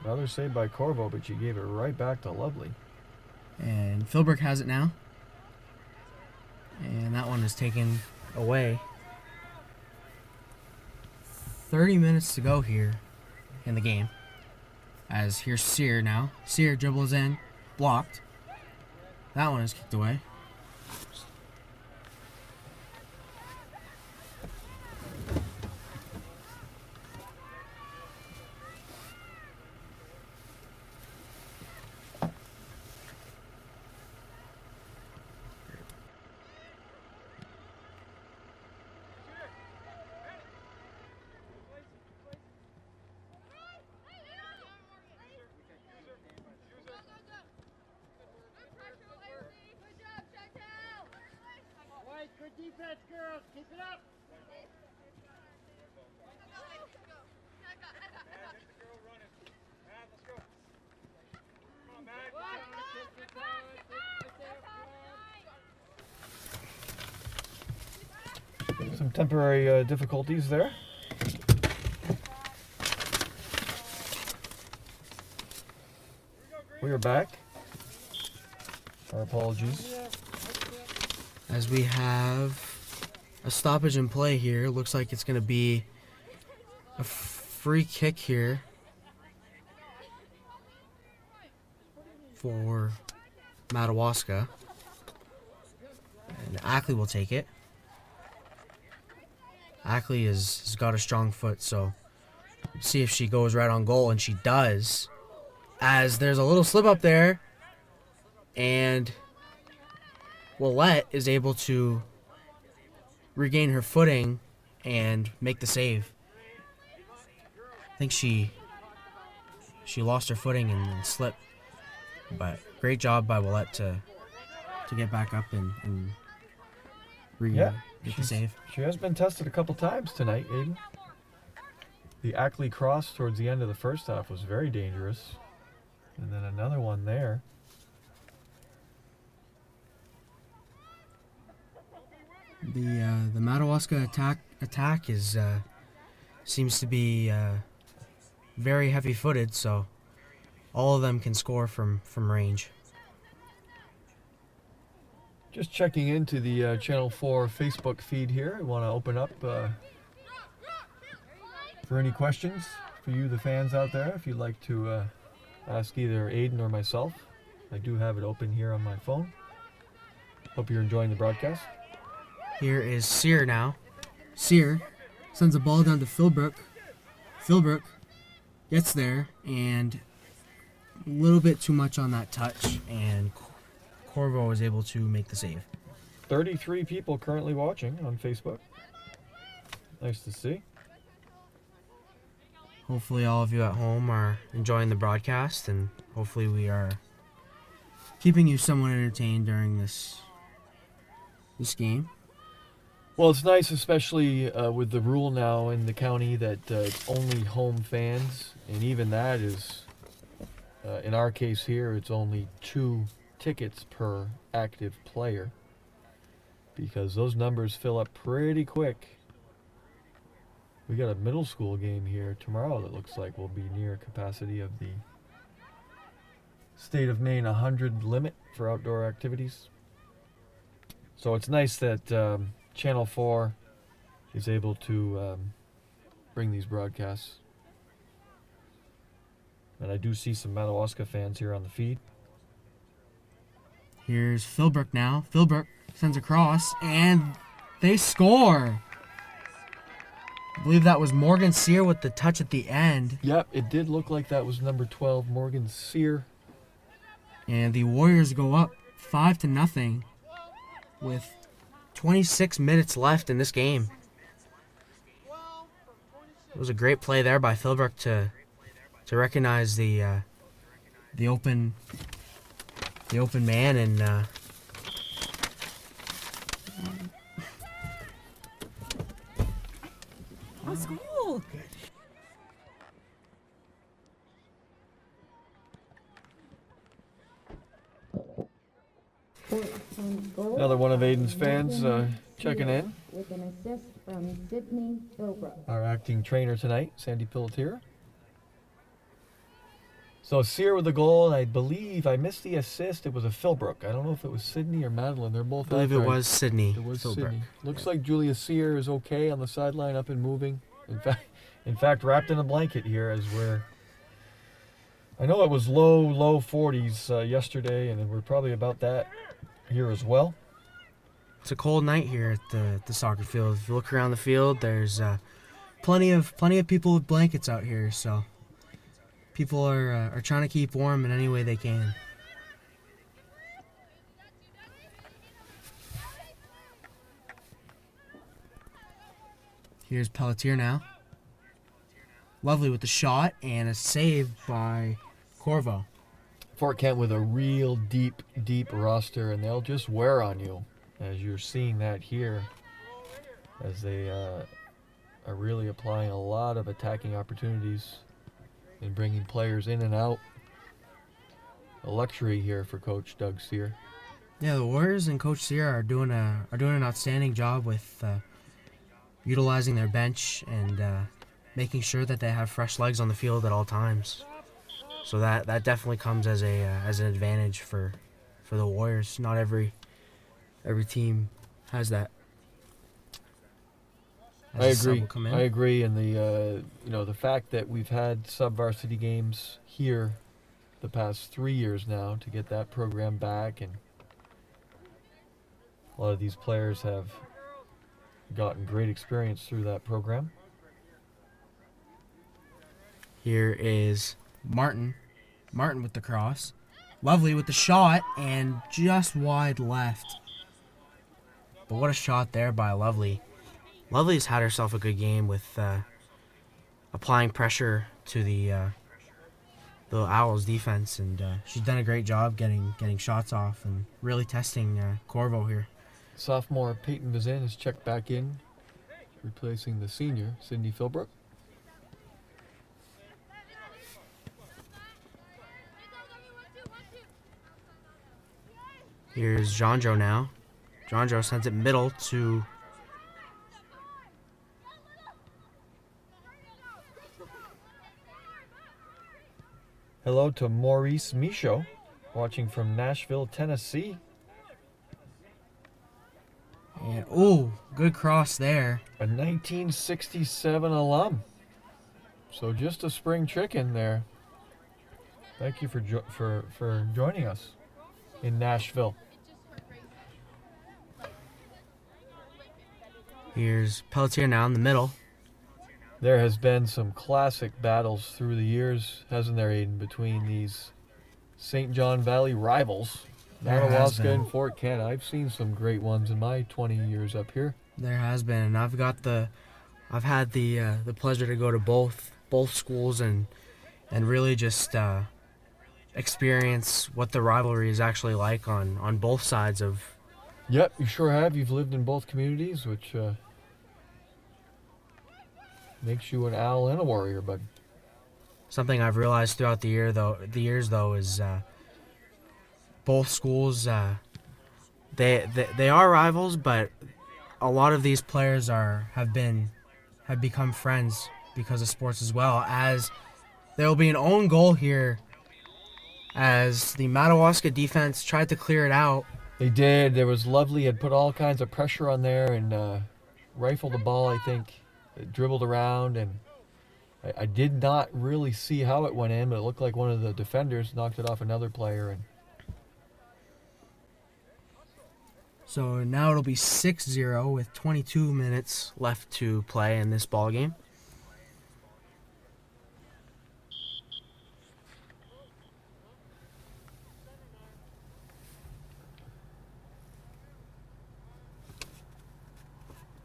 Another save by Corvo, but you gave it right back to Lovely. And Philbrook has it now. And that one is taken away. 30 minutes to go here in the game. As here's Sear now. Sear dribbles in, blocked. That one is kicked away. Good defense, girls. Keep it up. Some temporary difficulties there. We are back. Our apologies. As we have a stoppage in play here. Looks like it's going to be a free kick here for Madawaska. And Ackley will take it. Ackley has got a strong foot, so see if she goes right on goal, and she does. As there's a little slip up there, and Willette is able to regain her footing and make the save. I think she lost her footing and slipped, but great job by Willette to get back up and get the save. She has been tested a couple times tonight, Aiden. The Ackley cross towards the end of the first half was very dangerous, and then another one there. The Madawaska attack is seems to be very heavy-footed, so all of them can score from range. Just checking into the Channel 4 Facebook feed here. I want to open up for any questions. for you, the fans out there, if you'd like to ask either Aiden or myself. I do have it open here on my phone. Hope you're enjoying the broadcast. Here is Sear now. Sear sends a ball down to Philbrook. Philbrook gets there, and a little bit too much on that touch, and Corvo was able to make the save. 33 people currently watching on Facebook. Nice to see. Hopefully all of you at home are enjoying the broadcast, and hopefully we are keeping you somewhat entertained during this game. Well, it's nice, especially with the rule now in the county that it's only home fans, and even that is, in our case here, it's only 2 tickets per active player, because those numbers fill up pretty quick. We got a middle school game here tomorrow that looks like will be near capacity of the state of Maine 100 limit for outdoor activities. So it's nice that Channel 4 is able to bring these broadcasts. And I do see some Madawaska fans here on the feed. Here's Philbrook now. Philbrook sends a cross, and they score. I believe that was Morgan Sear with the touch at the end. Yep, it did look like that was number 12, Morgan Sear. And the Warriors go up 5-0 with 26 minutes left in this game. It was a great play there by Philbrook to recognize the open man, and Let's go. Another one of Aiden's fans checking in. With an assist from Sydney Philbrook. Our acting trainer tonight, Sandy Pelletier. So Sear with the goal, and I believe I missed the assist. It was a Philbrook. I don't know if it was Sydney or Madeline. They're both. I believe it was Sydney. It was Philbrook. Sydney. Looks like Julia Sear is okay on the sideline, up and moving. In fact, wrapped in a blanket here as we're. I know it was low 40s yesterday, and we're probably about that here as well. It's a cold night here at the soccer field. If you look around the field, there's plenty of people with blankets out here. So people are trying to keep warm in any way they can. Here's Pelletier now. Lovely with the shot, and a save by Corvo. Fort Kent with a real deep roster, and they'll just wear on you, as you're seeing that here, as they are really applying a lot of attacking opportunities and bringing players in and out. A luxury here for Coach Doug Sear. Yeah, the Warriors and Coach Sear are doing an outstanding job with utilizing their bench and making sure that they have fresh legs on the field at all times. So that definitely comes as an advantage for the Warriors. Not every team has that. I agree, and the fact that we've had sub-varsity games here the past 3 years now to get that program back, and a lot of these players have gotten great experience through that program. Here is Martin with the cross. Lovely with the shot, and just wide left. But what a shot there by Lovely. Lovely's had herself a good game with applying pressure to the Owls defense, and she's done a great job getting shots off and really testing Corvo here. Sophomore Peyton Vizin is checked back in, replacing the senior, Sydney Philbrook. Here's Jonjo now. Jonjo sends it middle to hello to Maurice Michaud, watching from Nashville, Tennessee. And good cross there. A 1967 alum. So just a spring chicken there. Thank you for joining us in Nashville. Here's Pelletier now in the middle. There has been some classic battles through the years, hasn't there, Aiden, between these St. John Valley rivals, There has Madawaska been. and Fort Kent. I've seen some great ones in my 20 years up here. There has been, and I've had the pleasure to go to both schools and really just experience what the rivalry is actually like on both sides of. Yep, you sure have. You've lived in both communities, which makes you an owl and a warrior, bud. Something I've realized throughout the years though is both schools they are rivals, but a lot of these players have become friends because of sports as well. As there will be an own goal here, as the Madawaska defense tried to clear it out. They did. There was Lovely had put all kinds of pressure on there and rifled the ball, I think. It dribbled around, and I did not really see how it went in, but it looked like one of the defenders knocked it off another player. And So now it'll be 6-0 with 22 minutes left to play in this ball game.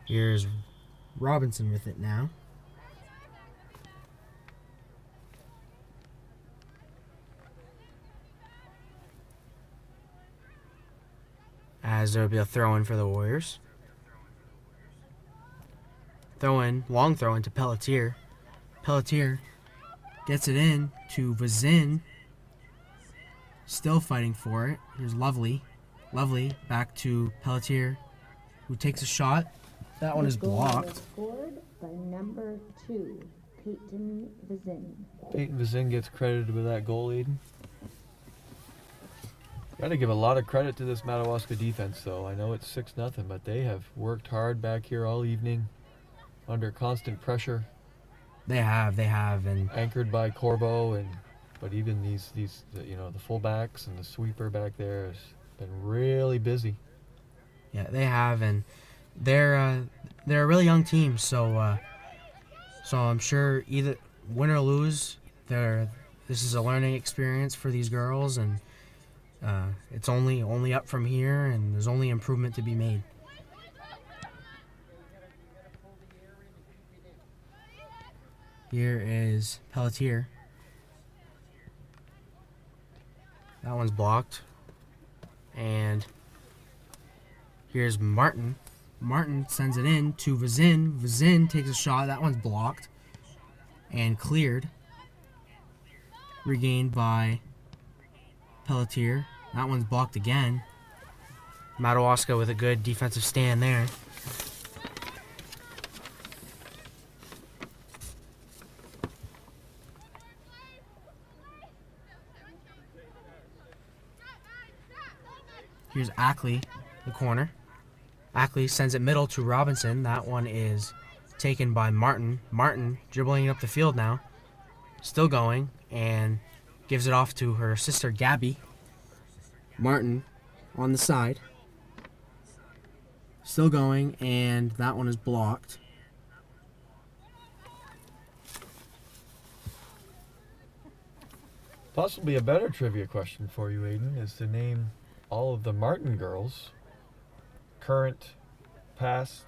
Here's Robinson with it now. As there will be a throw-in for the Warriors. Long throw-in to Pelletier. Pelletier gets it in to Vazin. Still fighting for it. Here's Lovely. Lovely back to Pelletier, who takes a shot. That one is The goal blocked. was scored by number 2, Peyton Vazin. Peyton Vazin gets credited with that goal, Aiden. Got to give a lot of credit to this Madawaska defense, though. I know it's 6-0, but they have worked hard back here all evening under constant pressure. They have, and Anchored by Corbo, but even these the fullbacks and the sweeper back there has been really busy. yeah, they have, and they're a really young team. So I'm sure either win or lose, this is a learning experience for these girls, and it's only up from here, and there's only improvement to be made. Here is Pelletier. That one's blocked. And here's Martin. Martin sends it in to Vazin. Vazin takes a shot. That one's blocked and cleared. Regained by Pelletier. That one's blocked again. Madawaska with a good defensive stand there. Here's Ackley, the corner. Ackley sends it middle to Robinson. That one is taken by Martin. Martin dribbling up the field now. Still going, and gives it off to her sister Gabby. Martin on the side. Still going, and that one is blocked. Possibly a better trivia question for you, Aiden, is to name all of the Martin girls, current, past,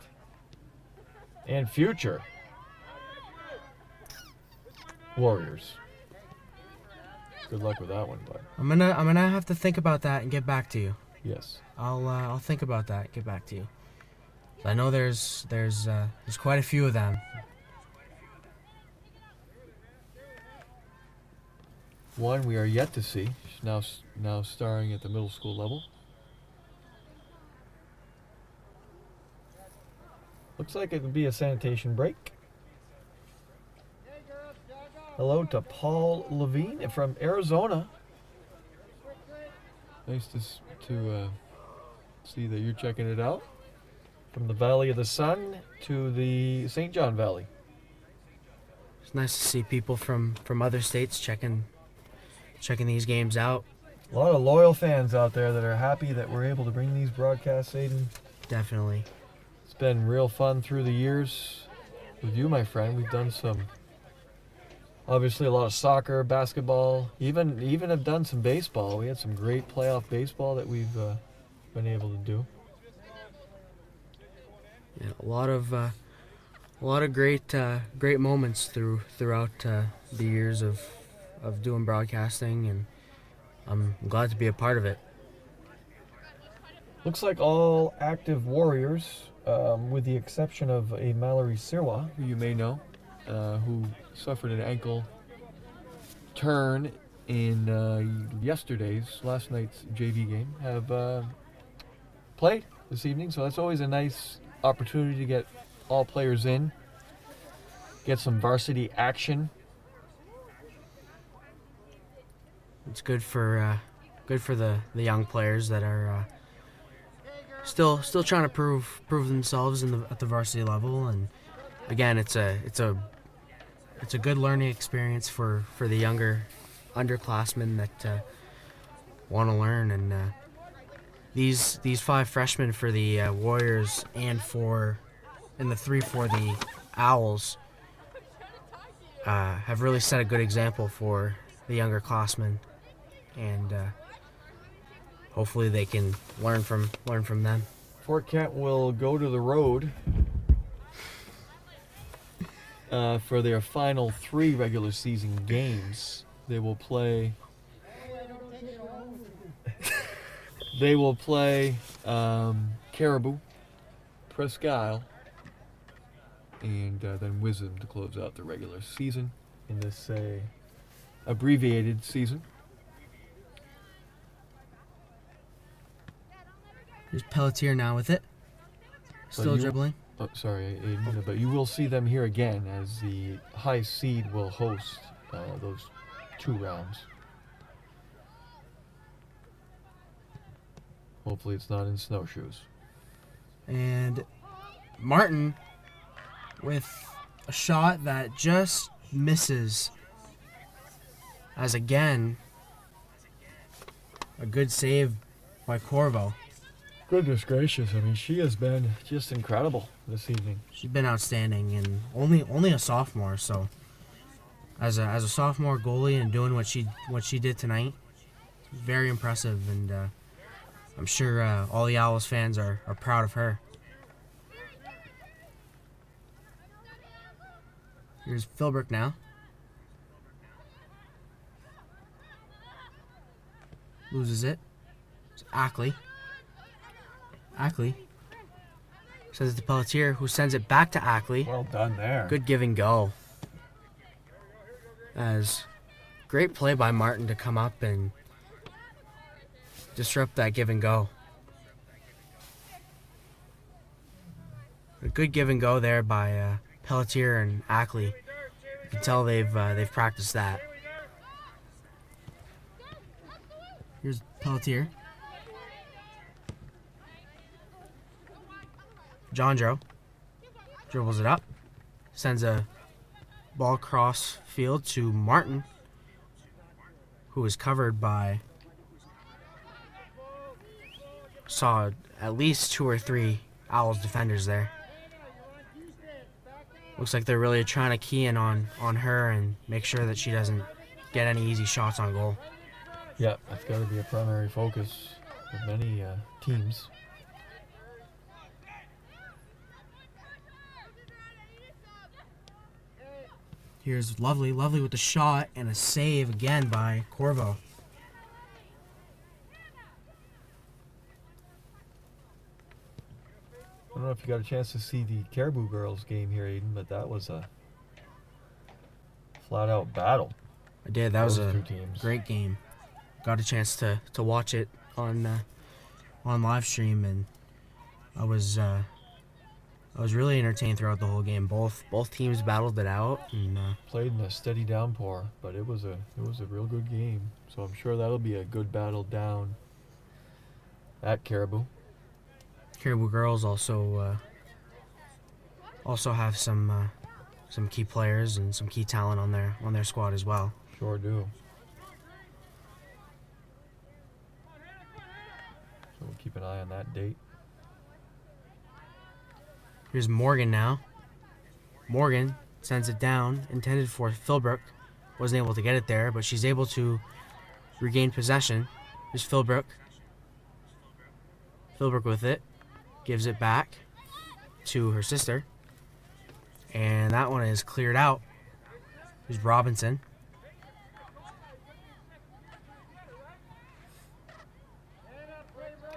and future Warriors. Good luck with that one, bud. I'm gonna have to think about that and get back to you. Yes. I'll think about that and get back to you. I know there's quite a few of them. One we are yet to see. She's now starring at the middle school level. Looks like it would be a sanitation break. Hello to Paul Levine from Arizona. Nice to see that you're checking it out. From the Valley of the Sun to the St. John Valley. It's nice to see people from other states checking these games out. A lot of loyal fans out there that are happy that we're able to bring these broadcasts, Aiden. Definitely. It's been real fun through the years with you, my friend. We've done obviously a lot of soccer, basketball, even have done some baseball. We had some great playoff baseball that we've been able to do. Yeah, a lot of great moments throughout the years of doing broadcasting, and I'm glad to be a part of it. Looks like all active Warriors, with the exception of a Mallory Sirwa, who you may know, who suffered an ankle turn in last night's JV game, have played this evening. So that's always a nice opportunity to get all players in, get some varsity action. It's good for the young players that are still trying to prove themselves at the varsity level, and again, it's a good learning experience for the younger underclassmen that want to learn. And these 5 freshmen for the Warriors and the 3 for the Owls have really set a good example for the younger classmen, and hopefully they can learn from them. Fort Kent will go to the road for their final 3 regular season games. They will play Caribou, Presque Isle, and then Wisdom to close out the regular season in this abbreviated season. Here's Pelletier now with it. Still dribbling. Oh, sorry, Aiden, but you will see them here again as the high seed will host those 2 rounds. Hopefully it's not in snowshoes. And Martin with a shot that just misses, as again a good save by Corvo. Goodness gracious, I mean, she has been just incredible this evening. She's been outstanding, and only a sophomore, so as a sophomore goalie and doing what she did tonight, very impressive, and I'm sure all the Owls fans are proud of her. Here's Philbrook now. Loses it. It's Ackley. Ackley sends it to Pelletier, who sends it back to Ackley. Well done there. Good give and go. As great play by Martin to come up and disrupt that give and go. A good give and go there by Pelletier and Ackley. You can tell they've practiced that. Here's Pelletier. Jondro dribbles it up, sends a ball cross field to Martin, who is covered by, saw at least 2 or 3 Owls defenders there. Looks like they're really trying to key in on her and make sure that she doesn't get any easy shots on goal. Yeah, that's got to be a primary focus of many teams. Here's Lovely with the shot and a save again by Corvo. I don't know if you got a chance to see the Caribou girls game here, Aiden, but that was a flat-out battle. I did. That was a Those 2 teams. great game. Got a chance to watch it on live stream, and I was really entertained throughout the whole game. Both teams battled it out and Played in a steady downpour, but it was a real good game. So I'm sure that'll be a good battle down at Caribou. Caribou girls also have some some key players and some key talent on their squad as well. Sure do. So we'll keep an eye on that date. Here's Morgan now. Morgan sends it down, intended for Philbrook. Wasn't able to get it there, but she's able to regain possession. Here's Philbrook. Philbrook with it. Gives it back to her sister. And that one is cleared out. Here's Robinson.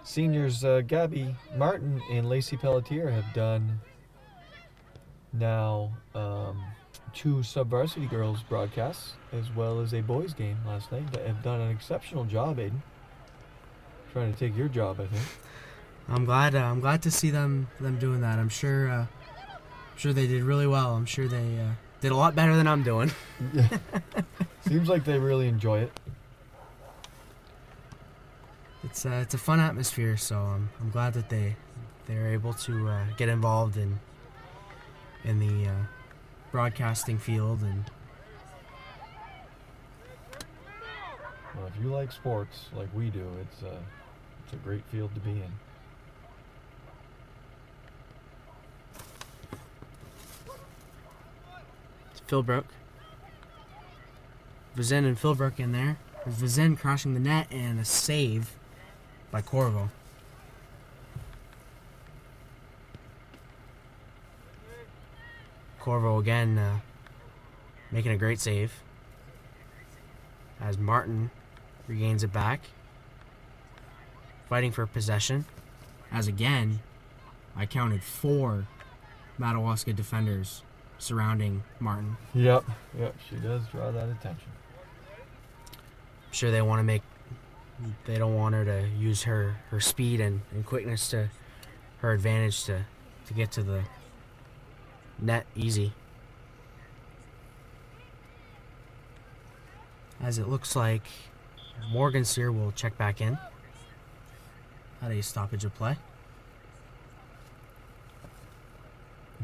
Seniors Gabby Martin and Lacey Pelletier have done now 2 sub-varsity girls broadcasts as well as a boys game last night that have done an exceptional job, Aiden. Trying to take your job, I think. I'm glad to see them doing that. I'm sure they did really well. I'm sure they did a lot better than I'm doing. Seems like they really enjoy it. It's a fun atmosphere, so I'm glad that they're able to get involved in the broadcasting field. And well, if you like sports like we do, it's a great field to be in. It's Philbrook. Vizin and Philbrook in there. Vizin crossing the net and a save by Corvo. Corvo again making a great save as Martin regains it back. Fighting for possession as again I counted 4 Madawaska defenders surrounding Martin. Yep, she does draw that attention. I'm sure they don't want her to use her speed and quickness to her advantage to get to the net easy. As it looks like Morgan Sear will check back in at a stoppage of play.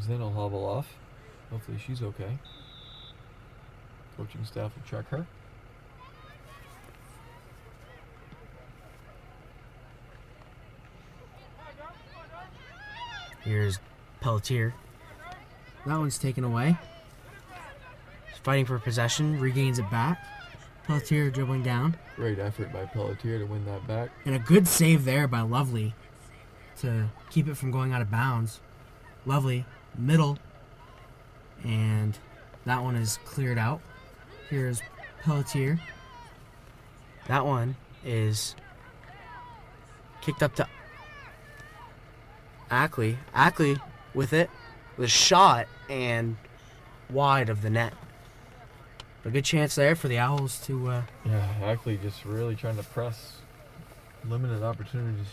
Then I'll hobble off. Hopefully she's okay. Coaching staff will check her. Here's Pelletier. That one's taken away. He's fighting for possession, regains it back. Pelletier dribbling down. Great effort by Pelletier to win that back. And a good save there by Lovely to keep it from going out of bounds. Lovely, middle. And that one is cleared out. Here's Pelletier. That one is kicked up to Ackley. Ackley with it. With a shot and wide of the net. A good chance there for the Owls to... Yeah, Ackley just really trying to press limited opportunities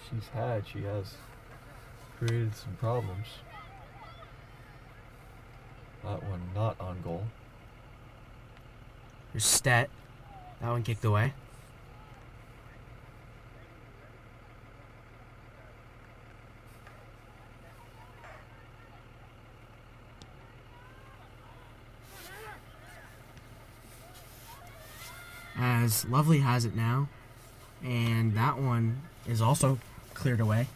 she's had. She has created some problems. That one not on goal. Here's Stet. That one kicked away. As Lovely has it now, and that one is also cleared away.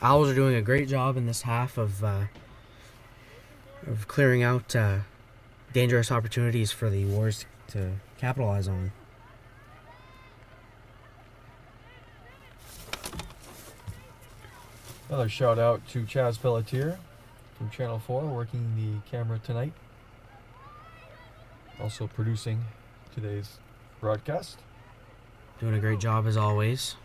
Owls are doing a great job in this half of clearing out dangerous opportunities for the Wars to capitalize on. Another shout out to Chaz Pelletier from Channel 4 working the camera tonight. Also producing today's broadcast. Doing a great job as always.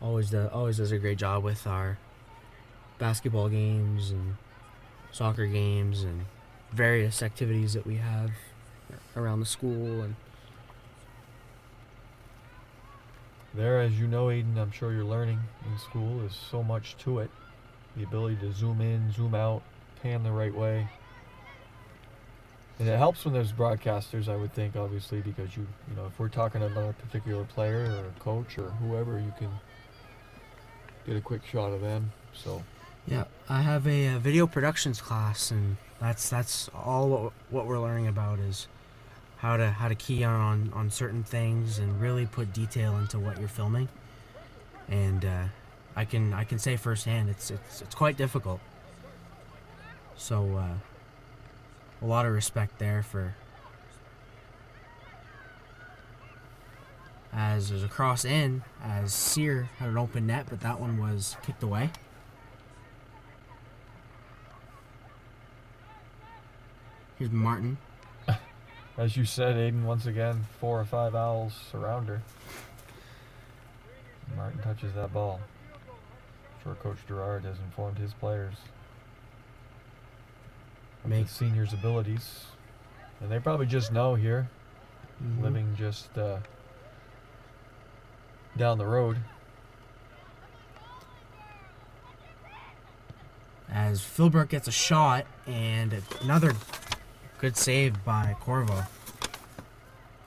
Always does a great job with our basketball games and soccer games and various activities that we have around the school. And there, as you know, Aiden, I'm sure you're learning in school, is so much to it. The ability to zoom in, zoom out, pan the right way. And it helps when there's broadcasters, I would think, obviously, because you know, if we're talking about a particular player or a coach or whoever, you can get a quick shot of them. So Yeah, I have a video productions class, and that's all what we're learning about is how to key on certain things and really put detail into what you're filming. And I can say firsthand, it's quite difficult. So a lot of respect there for. As there's a cross in, as Sear had an open net, but that one was kicked away. Here's Martin. as you said, Aiden, once again, 4 or 5 owls surround her. Martin touches that ball. I'm sure Coach Gerard has informed his players of the seniors' abilities. And they probably just know here, living just down the road. As Philbrook gets a shot, and another good save by Corvo.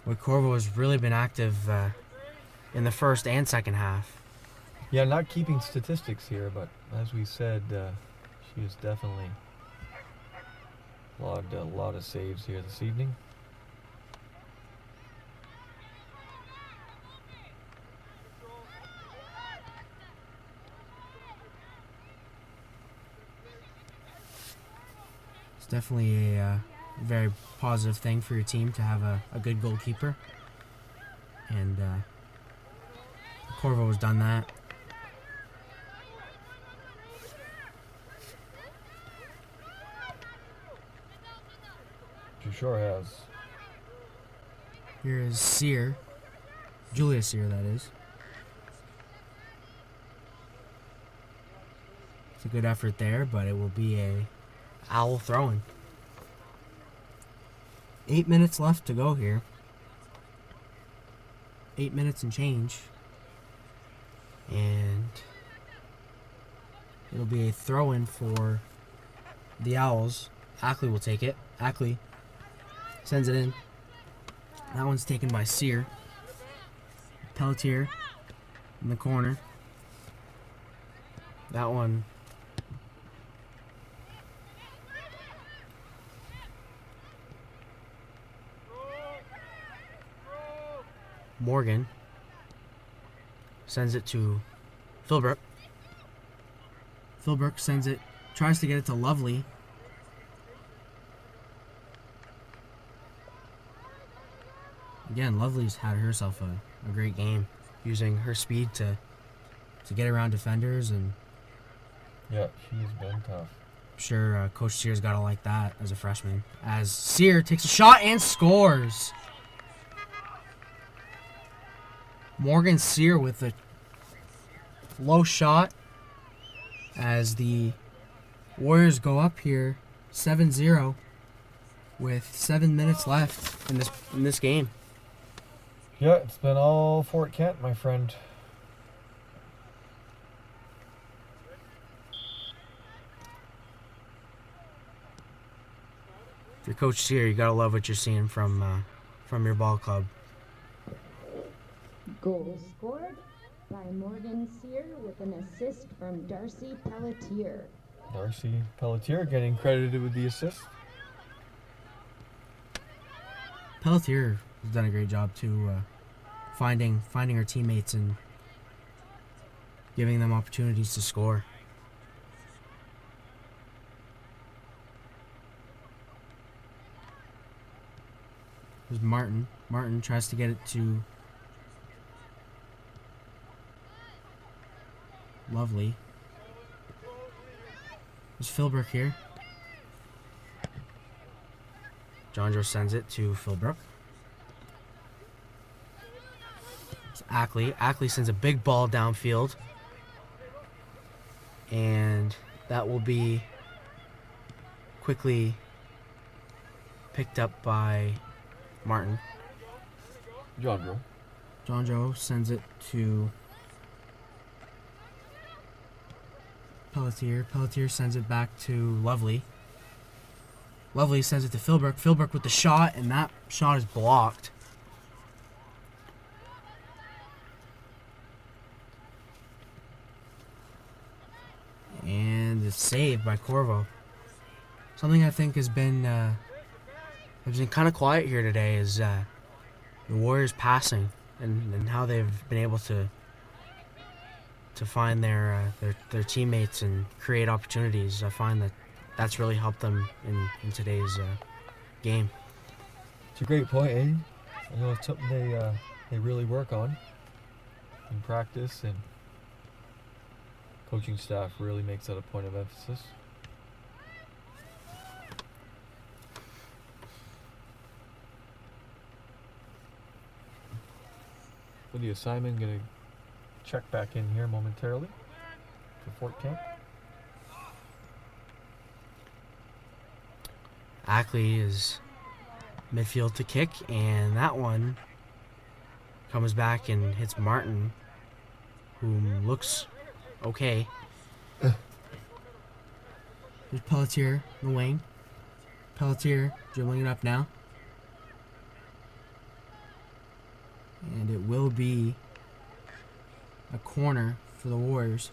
Well, Corvo has really been active in the first and second half. Yeah, not keeping statistics here, but as we said, she has definitely logged a lot of saves here this evening. It's definitely a very positive thing for your team to have a good goalkeeper. And Corvo has done that. She sure has. Here is Sear. Julia Sear, that is. It's a good effort there, but it will be a owl throwing. 8 minutes left to go here. 8 minutes and change. And it'll be a throw-in for the Owls. Ackley will take it. Ackley sends it in. That one's taken by Sear. Pelletier in the corner. That one. Morgan sends it to Philbrook. Philbrook sends it, tries to get it to Lovely. Again, Lovely's had herself a great game, using her speed to get around defenders, and yeah, she's been tough. I'm sure Coach Sear's got to like that as a freshman. As Sear takes a shot and scores. Morgan Sear with a low shot as the Warriors go up here 7-0 with 7 minutes left in this game. Yeah, it's been all Fort Kent, my friend. If you're Coach Sear, you gotta love what you're seeing from your ball club. Goal scored by Morgan Sear with an assist from Darcy Pelletier. Darcy Pelletier getting credited with the assist. Pelletier has done a great job too, finding her teammates and giving them opportunities to score. There's Martin. Martin tries to get it to Lovely. There's Philbrook here. John Joe sends it to Philbrook. It's Ackley. Ackley sends a big ball downfield. And that will be quickly picked up by Martin. John Joe. John Joe sends it to Pelletier. Pelletier sends it back to Lovely. Lovely sends it to Philbrook. Philbrook with the shot, and that shot is blocked. it's saved by Corvo. Something I think has been kind of quiet here today is the Warriors passing and how they've been able to find their teammates and create opportunities. I find that's really helped them in today's game. It's a great point, eh? I know it's something they really work on in practice, and coaching staff really makes that a point of emphasis. Lydia Simon going to check back in here momentarily for Fort Kent. Ackley is midfield to kick, and that one comes back and hits Martin, who looks okay. There's Pelletier in the wing. Pelletier dribbling it up now. And it will be a corner for the Warriors.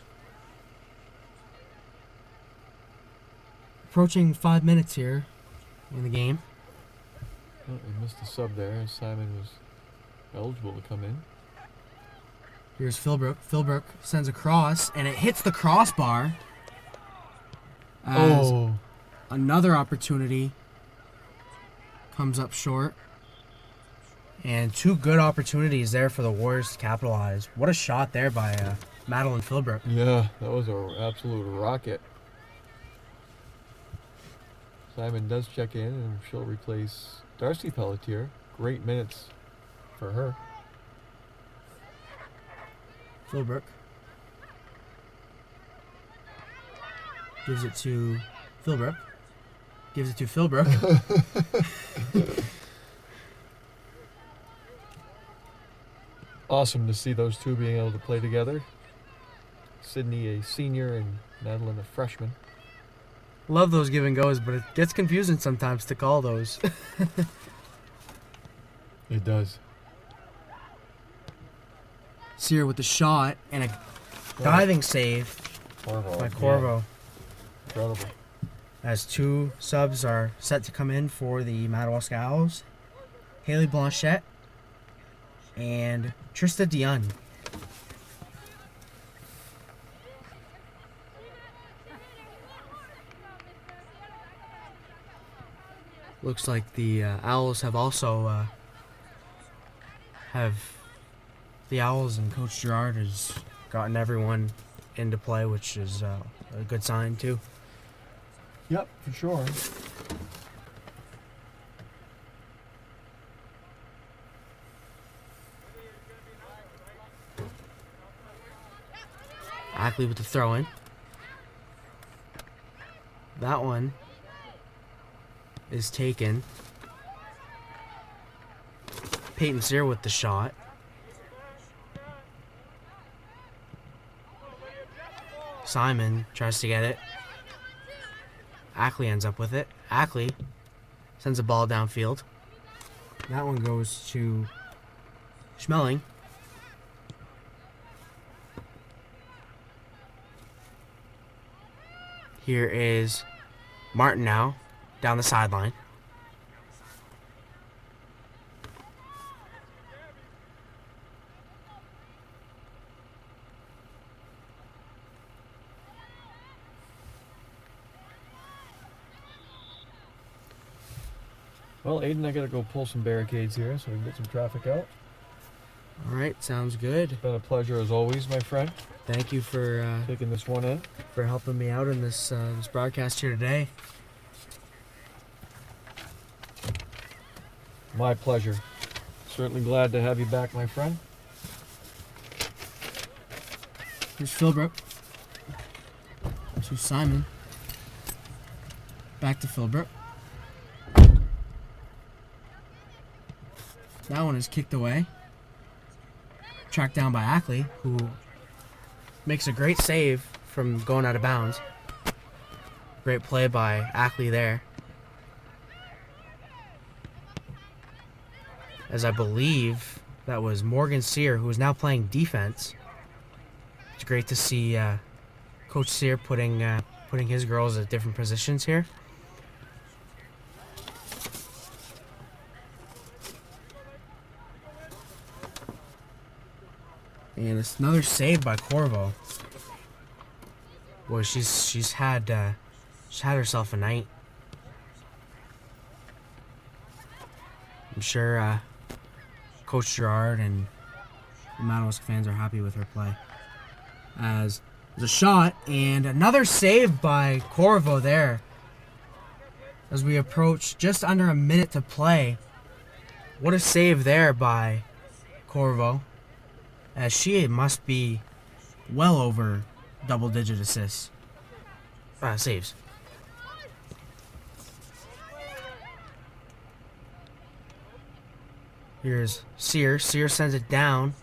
Approaching 5 minutes here in the game. Oh, we missed a sub there. Simon was eligible to come in. Here's Philbrook. Philbrook sends a cross, and it hits the crossbar. As another opportunity comes up short. And two good opportunities there for the Warriors to capitalize. What a shot there by Madeline Philbrook. Yeah, that was an absolute rocket. Simon does check in, and she'll replace Darcy Pelletier. Great minutes for her. Philbrook gives it to Philbrook. Gives it to Philbrook. Awesome to see those two being able to play together. Sydney, a senior, and Madeline, a freshman. Love those give and goes, but it gets confusing sometimes to call those. It does. Sear with the shot and a diving save by Corvo. Yeah. Incredible. As two subs are set to come in for the Madawaska Owls. Haley Blanchette and Trista Dionne. Looks like the Owls have also the Owls and Coach Gerard has gotten everyone into play, which is a good sign too. Yep, for sure. Ackley with the throw in. That one is taken. Peyton Sear with the shot. Simon tries to get it. Ackley ends up with it. Ackley sends a ball downfield. That one goes to Schmeling. Here is Martin now, down the sideline. Well, Aiden, I gotta go pull some barricades here so we can get some traffic out. All right, sounds good. It's been a pleasure as always, my friend. Thank you for Taking this one in. for helping me out in this broadcast here today. My pleasure. Certainly glad to have you back, my friend. Here's Philbrook. To Simon. Back to Philbrook. That one is kicked away. Tracked down by Ackley, who makes a great save from going out of bounds. Great play by Ackley there. As I believe that was Morgan Sear, who is now playing defense. It's great to see Coach Sear putting putting his girls at different positions here. And it's another save by Corvo. Boy, she's had herself a night. I'm sure Coach Gerard and the Madawaska fans are happy with her play. As there's a shot and another save by Corvo there. As we approach just under a minute to play. What a save there by Corvo. As she must be well over double-digit assists. Saves. Here's Sear. Sear sends it down.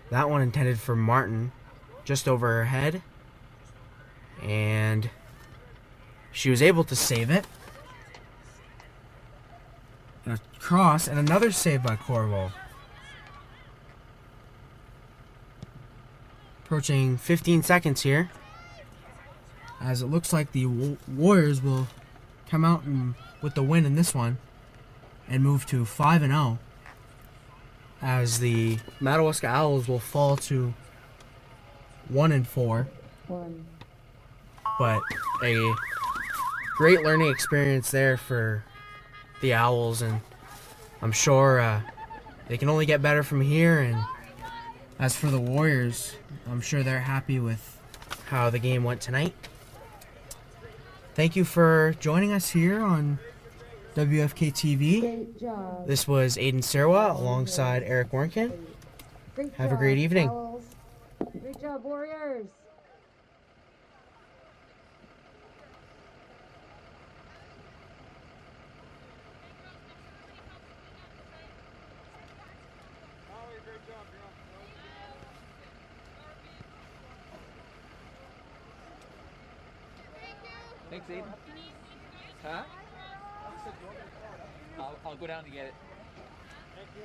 That one intended for Martin. Just over her head. And she was able to save it. And a cross and another save by Corvo. Approaching 15 seconds here. As it looks like the Warriors will come out with the win in this one. And move to 5-0. As the Madawaska Owls will fall to 1-4. But a great learning experience there for the Owls. And I'm sure they can only get better from here. And as for the Warriors, I'm sure they're happy with how the game went tonight. Thank you for joining us here on WFK TV. Great job. This was Aiden Serwa alongside Eric Warnken. Have a great evening. Owls. Great job, Warriors. Thanks, Aiden. Huh? I'll go down to get it. Thank you.